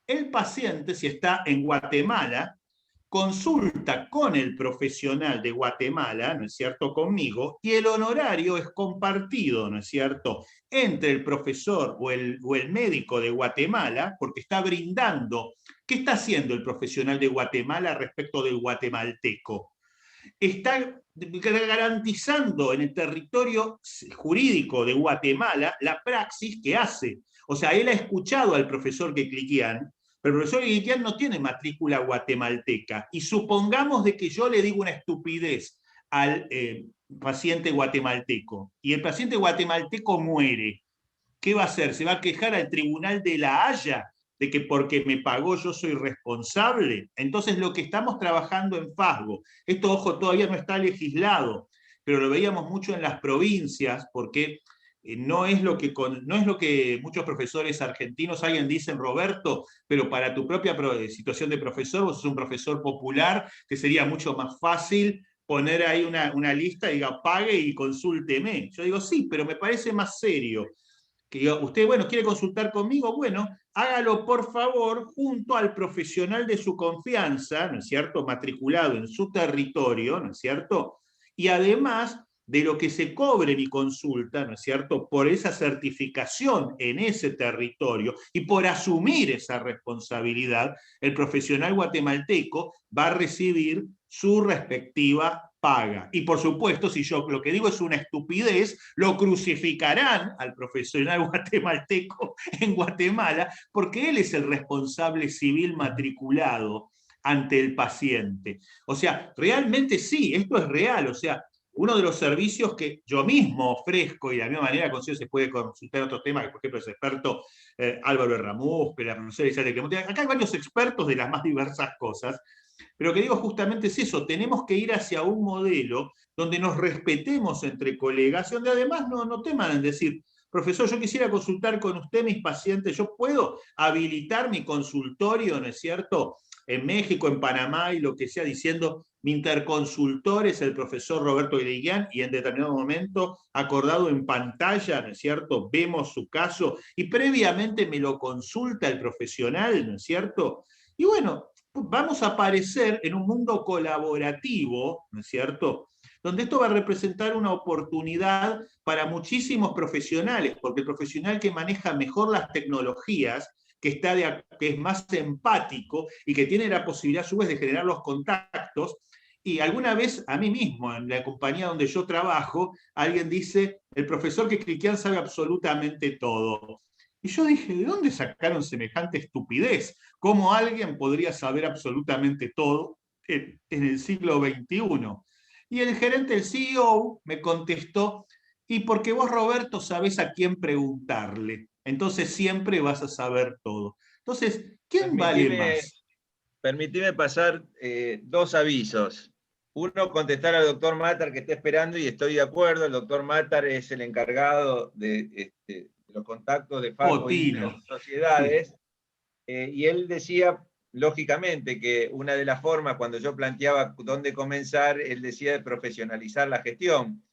el paciente, si está en Guatemala, consulta con el profesional de Guatemala, ¿no es cierto?, conmigo, y el honorario es compartido, ¿no es cierto?, entre el profesor o el médico de Guatemala, porque está brindando. ¿Qué está haciendo el profesional de Guatemala respecto del guatemalteco? está garantizando en el territorio jurídico de Guatemala la praxis que hace. O sea, él ha escuchado al profesor Quecliquian, pero el profesor Quecliquian no tiene matrícula guatemalteca. Y supongamos de que yo le digo una estupidez al paciente guatemalteco, y el paciente guatemalteco muere. ¿Qué va a hacer? ¿Se va a quejar al Tribunal de La Haya de que porque me pagó yo soy responsable? Entonces lo que estamos trabajando en FASGO, esto, ojo, todavía no está legislado, pero lo veíamos mucho en las provincias, porque no es lo que muchos profesores argentinos, alguien dicen, Roberto, pero para tu propia situación de profesor, vos sos un profesor popular, que sería mucho más fácil poner ahí una lista y diga, pague y consúlteme. Yo digo, sí, pero me parece más serio que usted, bueno, quiere consultar conmigo, bueno, hágalo por favor junto al profesional de su confianza, ¿no es cierto?, matriculado en su territorio, ¿no es cierto?, y además de lo que se cobre mi consulta, ¿no es cierto?, por esa certificación en ese territorio y por asumir esa responsabilidad, el profesional guatemalteco va a recibir su respectiva paga. Y por supuesto, si yo lo que digo es una estupidez, lo crucificarán al profesional guatemalteco en Guatemala, porque él es el responsable civil matriculado ante el paciente. O sea, realmente sí, esto es real. O sea, uno de los servicios que yo mismo ofrezco, y de la misma manera considero se puede consultar otros temas, que por ejemplo es experto Álvaro Ramús, acá hay varios expertos de las más diversas cosas, pero lo que digo justamente es eso, tenemos que ir hacia un modelo donde nos respetemos entre colegas, donde además no teman en decir, profesor, yo quisiera consultar con usted mis pacientes, yo puedo habilitar mi consultorio, ¿no es cierto?, en México, en Panamá y lo que sea, diciendo, mi interconsultor es el profesor Roberto Quecliquian, y en determinado momento, acordado en pantalla, ¿no es cierto?, vemos su caso, y previamente me lo consulta el profesional, ¿no es cierto? Y bueno, vamos a aparecer en un mundo colaborativo, ¿no es cierto?, donde esto va a representar una oportunidad para muchísimos profesionales, porque el profesional que maneja mejor las tecnologías, que es más empático y que tiene la posibilidad a su vez de generar los contactos. Y alguna vez a mí mismo, en la compañía donde yo trabajo, alguien dice, el profesor Quecliquian sabe absolutamente todo. Y yo dije, ¿de dónde sacaron semejante estupidez? ¿Cómo alguien podría saber absolutamente todo en el siglo XXI? Y el gerente, el CEO, me contestó, y porque vos, Roberto, sabés a quién preguntarle, entonces siempre vas a saber todo. Entonces, ¿quién vale más? Permitime pasar dos avisos. Uno, contestar al doctor Matar, que está esperando, y estoy de acuerdo, el doctor Matar es el encargado de los contactos de FASGO y de las sociedades, sí. Y él decía, lógicamente, que una de las formas, cuando yo planteaba dónde comenzar, él decía de profesionalizar la gestión.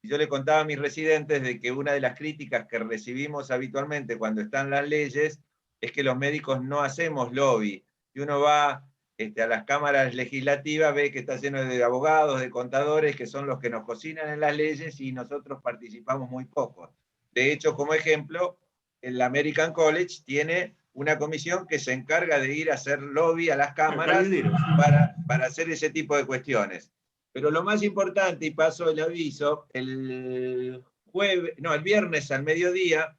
Y yo le contaba a mis residentes de que una de las críticas que recibimos habitualmente cuando están las leyes es que los médicos no hacemos lobby. Y uno va a las cámaras legislativas, ve que está lleno de abogados, de contadores, que son los que nos cocinan en las leyes, y nosotros participamos muy poco. De hecho, como ejemplo, el American College tiene una comisión que se encarga de ir a hacer lobby a las cámaras para hacer ese tipo de cuestiones. Pero lo más importante, y paso el aviso, el viernes al mediodía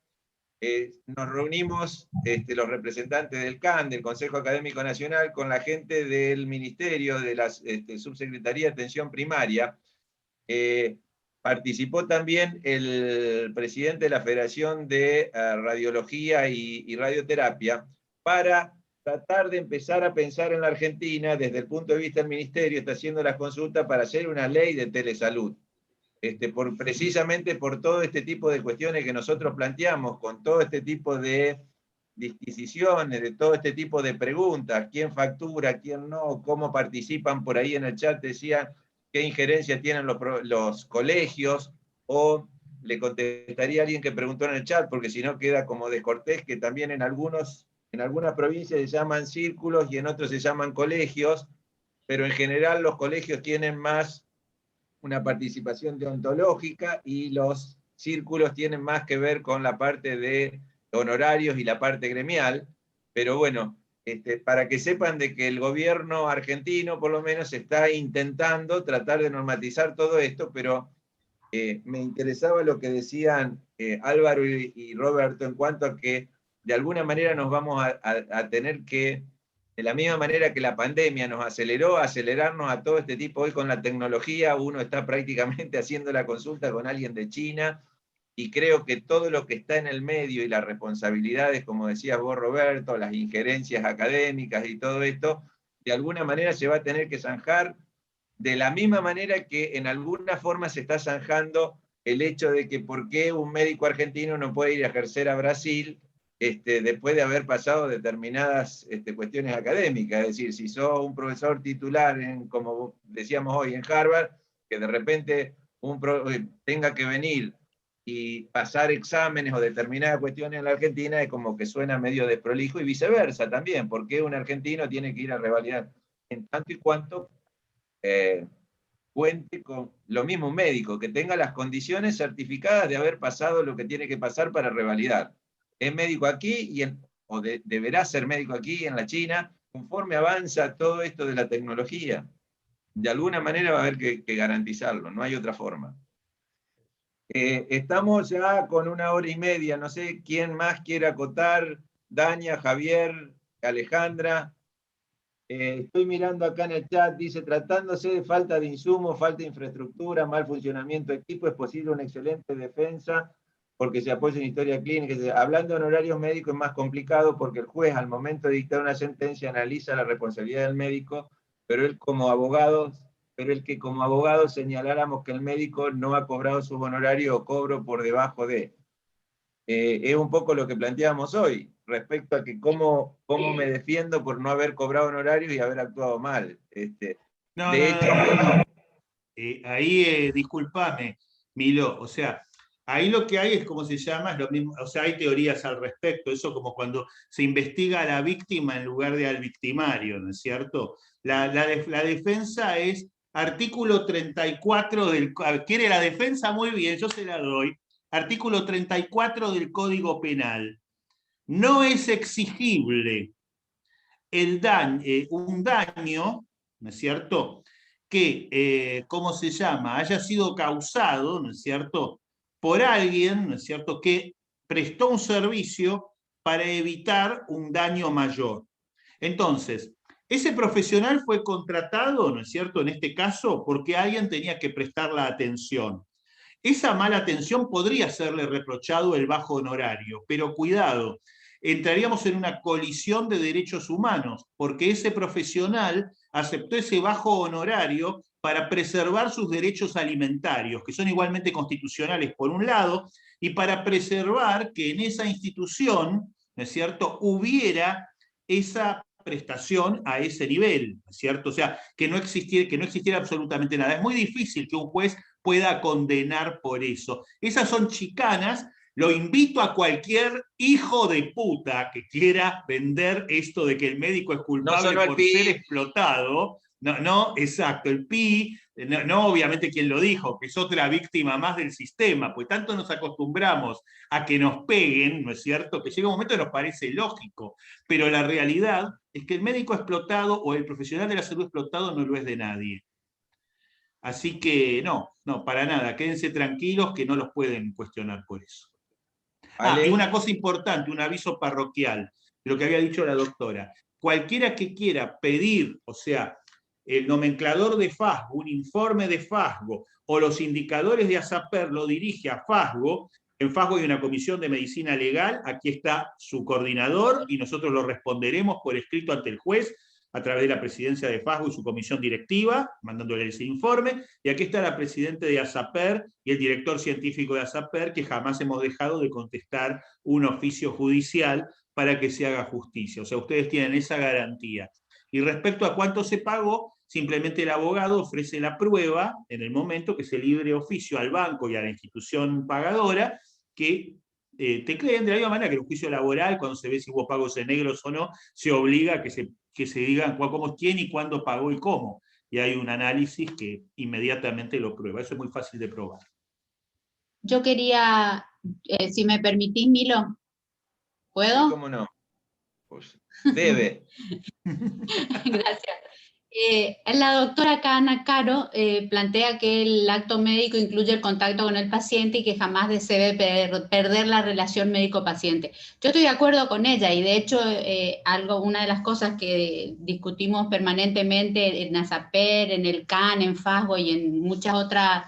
nos reunimos los representantes del CAN, del Consejo Académico Nacional, con la gente del Ministerio, de la Subsecretaría de Atención Primaria. Participó también el presidente de la Federación de Radiología y Radioterapia para tratar de empezar a pensar en la Argentina desde el punto de vista del Ministerio, está haciendo las consultas para hacer una ley de telesalud. Precisamente por todo este tipo de cuestiones que nosotros planteamos, con todo este tipo de disquisiciones, de todo este tipo de preguntas, quién factura, quién no, cómo participan, por ahí en el chat decían qué injerencia tienen los colegios, o le contestaría a alguien que preguntó en el chat, porque si no queda como descortés, que también en algunas provincias se llaman círculos y en otros se llaman colegios, pero en general los colegios tienen más una participación deontológica y los círculos tienen más que ver con la parte de honorarios y la parte gremial. Pero bueno, para que sepan de que el gobierno argentino, por lo menos, está intentando tratar de normatizar todo esto, pero me interesaba lo que decían Álvaro y Roberto en cuanto a que de alguna manera nos vamos a tener que, de la misma manera que la pandemia nos aceleró, acelerarnos a todo este tipo. Hoy con la tecnología uno está prácticamente haciendo la consulta con alguien de China, y creo que todo lo que está en el medio y las responsabilidades, como decías vos, Roberto, las injerencias académicas y todo esto, de alguna manera se va a tener que zanjar, de la misma manera que en alguna forma se está zanjando el hecho de que por qué un médico argentino no puede ir a ejercer a Brasil después de haber pasado determinadas cuestiones académicas. Es decir, si sos un profesor titular, como decíamos hoy, en Harvard, que de repente tenga que venir y pasar exámenes o determinadas cuestiones en la Argentina, es como que suena medio desprolijo, y viceversa también, porque un argentino tiene que ir a revalidar, en tanto y cuanto cuente con lo mismo un médico, que tenga las condiciones certificadas de haber pasado lo que tiene que pasar para revalidar. Es médico aquí, o deberá ser médico aquí en la China, conforme avanza todo esto de la tecnología. De alguna manera va a haber que garantizarlo, no hay otra forma. Estamos ya con 1 hora y media, no sé quién más quiere acotar. Daña, Javier, Alejandra. Estoy mirando acá en el chat, dice, tratándose de falta de insumos, falta de infraestructura, mal funcionamiento de equipo, es posible una excelente defensa porque se apoya en historia clínica. Hablando de honorarios médicos es más complicado porque el juez al momento de dictar una sentencia analiza la responsabilidad del médico, pero el que como abogado señaláramos que el médico no ha cobrado sus honorarios o cobro por debajo de. Es un poco lo que planteábamos hoy, respecto a que cómo me defiendo por no haber cobrado honorarios y haber actuado mal. Ahí, discúlpame, Milo, o sea, ahí lo que hay es, ¿cómo se llama? Es lo mismo, o sea, hay teorías al respecto, eso como cuando se investiga a la víctima en lugar de al victimario, ¿no es cierto? La defensa es artículo 34 del... ¿Quiere la defensa? Muy bien, yo se la doy. Artículo 34 del Código Penal. No es exigible un daño, ¿no es cierto?, que, ¿cómo se llama?, haya sido causado, ¿no es cierto?, por alguien, ¿no es cierto?, que prestó un servicio para evitar un daño mayor. Entonces, ese profesional fue contratado, ¿no es cierto?, en este caso, porque alguien tenía que prestar la atención. Esa mala atención podría serle reprochado el bajo honorario, pero cuidado, entraríamos en una colisión de derechos humanos, porque ese profesional aceptó ese bajo honorario para preservar sus derechos alimentarios, que son igualmente constitucionales por un lado, y para preservar que en esa institución, ¿no es cierto?, hubiera esa prestación a ese nivel, ¿no es cierto? O sea, que no existiera absolutamente nada. Es muy difícil que un juez pueda condenar por eso. Esas son chicanas. Lo invito a cualquier hijo de puta que quiera vender esto de que el médico es culpable por ser explotado. No, exacto, el PI, no obviamente quien lo dijo, que es otra víctima más del sistema, pues tanto nos acostumbramos a que nos peguen, ¿no es cierto?, que llega un momento que nos parece lógico, pero la realidad es que el médico explotado o el profesional de la salud explotado no lo es de nadie. Así que no, para nada, quédense tranquilos que no los pueden cuestionar por eso. Y una cosa importante, un aviso parroquial, de lo que había dicho la doctora. Cualquiera que quiera pedir, o sea, el nomenclador de FASGO, un informe de FASGO, o los indicadores de ASAPER lo dirige a FASGO. En FASGO hay una comisión de medicina legal, aquí está su coordinador, y nosotros lo responderemos por escrito ante el juez, a través de la presidencia de FASGO y su comisión directiva, mandándole ese informe, y aquí está la presidenta de ASAPER y el director científico de ASAPER, que jamás hemos dejado de contestar un oficio judicial para que se haga justicia. O sea, ustedes tienen esa garantía. Y respecto a cuánto se pagó, simplemente el abogado ofrece la prueba en el momento que se libre oficio al banco y a la institución pagadora que tecleen, de la misma manera que el juicio laboral, cuando se ve si hubo pagos en negros o no, se obliga a que se digan quién y cuándo pagó y cómo. Y hay un análisis que inmediatamente lo prueba. Eso es muy fácil de probar. Yo quería, si me permitís, Milo, ¿puedo? ¿Cómo no? Pues, Debe. Gracias. La doctora Ana Caro plantea que el acto médico incluye el contacto con el paciente y que jamás se debe perder la relación médico-paciente. Yo estoy de acuerdo con ella y de hecho una de las cosas que discutimos permanentemente en ASAPER, en el CAN, en FASGO y en muchas otras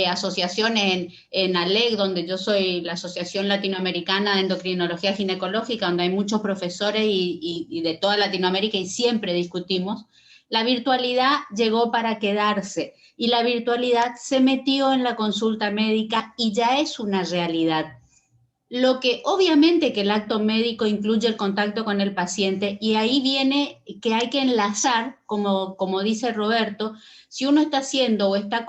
asociaciones, en ALEC, donde yo soy la Asociación Latinoamericana de Endocrinología Ginecológica, donde hay muchos profesores y de toda Latinoamérica y siempre discutimos. La virtualidad llegó para quedarse y la virtualidad se metió en la consulta médica y ya es una realidad. Lo que obviamente que el acto médico incluye el contacto con el paciente y ahí viene que hay que enlazar, como dice Roberto, si uno está haciendo o está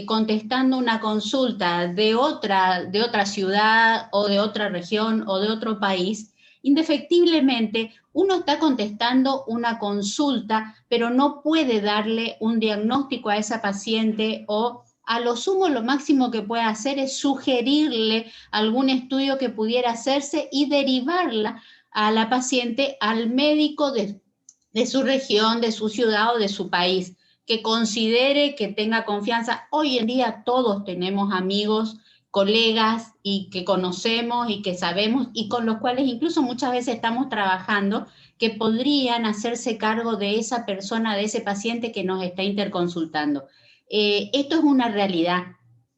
contestando una consulta de otra ciudad o de otra región o de otro país, indefectiblemente uno está contestando una consulta, pero no puede darle un diagnóstico a esa paciente o a lo sumo lo máximo que puede hacer es sugerirle algún estudio que pudiera hacerse y derivarla a la paciente al médico de su región, de su ciudad o de su país, que considere, que tenga confianza. Hoy en día todos tenemos amigos, colegas y que conocemos y que sabemos y con los cuales incluso muchas veces estamos trabajando que podrían hacerse cargo de esa persona, de ese paciente que nos está interconsultando. Esto es una realidad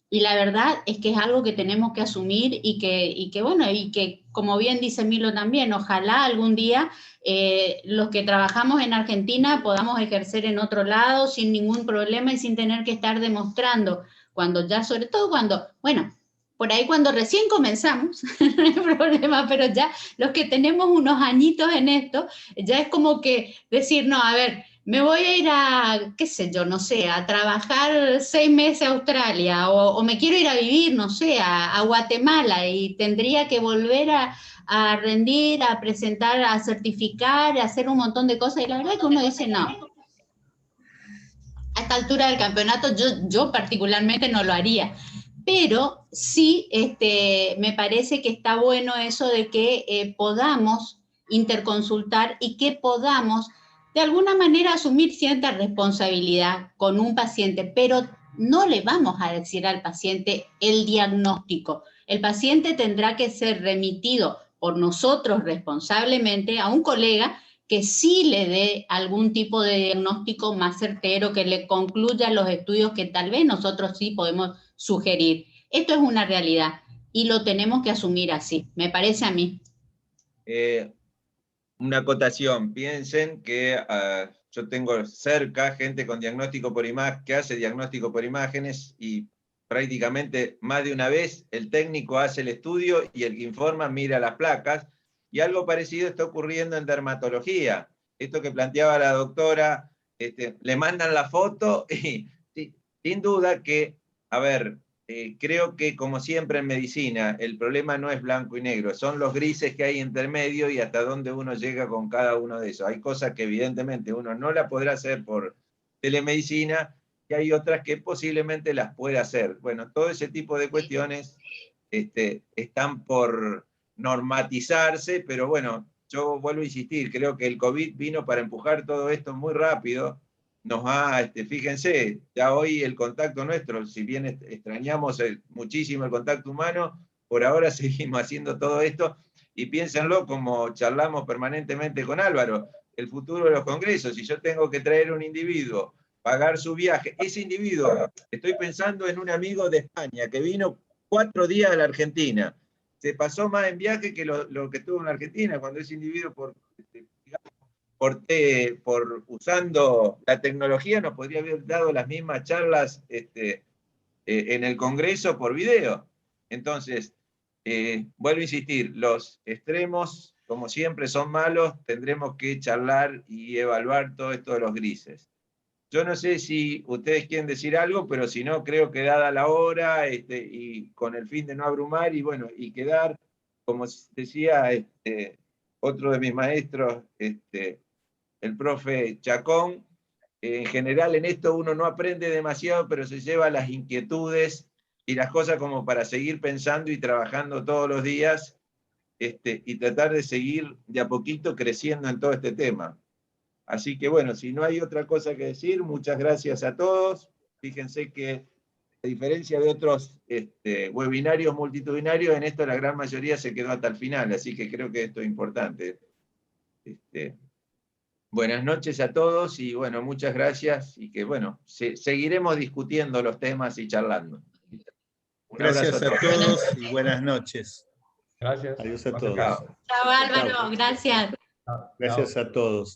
y la verdad es que es algo que tenemos que asumir y que como bien dice Milo también, ojalá algún día los que trabajamos en Argentina podamos ejercer en otro lado sin ningún problema y sin tener que estar demostrando sobre todo por ahí cuando recién comenzamos, no hay problema, pero ya los que tenemos unos añitos en esto, ya es como que decir, no, a ver, me voy a ir a, qué sé yo, no sé, a trabajar 6 meses a Australia, o me quiero ir a vivir, no sé, a Guatemala, y tendría que volver a rendir, a presentar, a certificar, a hacer un montón de cosas, y la verdad es que uno dice, no. A esta altura del campeonato yo particularmente no lo haría. Pero sí me parece que está bueno eso de que podamos interconsultar y que podamos de alguna manera asumir cierta responsabilidad con un paciente, pero no le vamos a decir al paciente el diagnóstico. El paciente tendrá que ser remitido por nosotros responsablemente a un colega que sí le dé algún tipo de diagnóstico más certero, que le concluya los estudios que tal vez nosotros sí podemos sugerir. Esto es una realidad y lo tenemos que asumir así, me parece a mí. Una acotación, piensen que yo tengo cerca gente con diagnóstico por imagen, que hace diagnóstico por imágenes y prácticamente más de una vez el técnico hace el estudio y el que informa mira las placas, y algo parecido está ocurriendo en dermatología. Esto que planteaba la doctora, le mandan la foto y sin duda que, a ver, creo que como siempre en medicina, el problema no es blanco y negro, son los grises que hay intermedio y hasta dónde uno llega con cada uno de esos. Hay cosas que evidentemente uno no la podrá hacer por telemedicina y hay otras que posiblemente las pueda hacer. Bueno, todo ese tipo de cuestiones están por normatizarse, pero bueno, yo vuelvo a insistir, creo que el COVID vino para empujar todo esto muy rápido. Fíjense, ya hoy el contacto nuestro, si bien extrañamos muchísimo el contacto humano, por ahora seguimos haciendo todo esto, y piénsenlo como charlamos permanentemente con Álvaro, el futuro de los congresos. Si yo tengo que traer un individuo, pagar su viaje, ese individuo, estoy pensando en un amigo de España que vino 4 días a la Argentina, se pasó más en viaje que lo que tuvo en la Argentina, cuando ese individuo por usando la tecnología nos podría haber dado las mismas charlas en el Congreso por video. Entonces, vuelvo a insistir, los extremos, como siempre, son malos, tendremos que charlar y evaluar todo esto de los grises. Yo no sé si ustedes quieren decir algo, pero si no, creo que dada la hora, y con el fin de no abrumar, y bueno, y quedar, como decía otro de mis maestros, el profe Chacón, en general en esto uno no aprende demasiado, pero se lleva las inquietudes y las cosas como para seguir pensando y trabajando todos los días y tratar de seguir de a poquito creciendo en todo este tema. Así que bueno, si no hay otra cosa que decir, muchas gracias a todos. Fíjense que a diferencia de otros webinarios multitudinarios, en esto la gran mayoría se quedó hasta el final, así que creo que esto es importante. Buenas noches a todos y bueno, muchas gracias y que bueno, seguiremos discutiendo los temas y charlando. Gracias a todos y buenas noches. Gracias. Adiós a Chao. todos. Chao, Álvaro, gracias. Gracias a todos.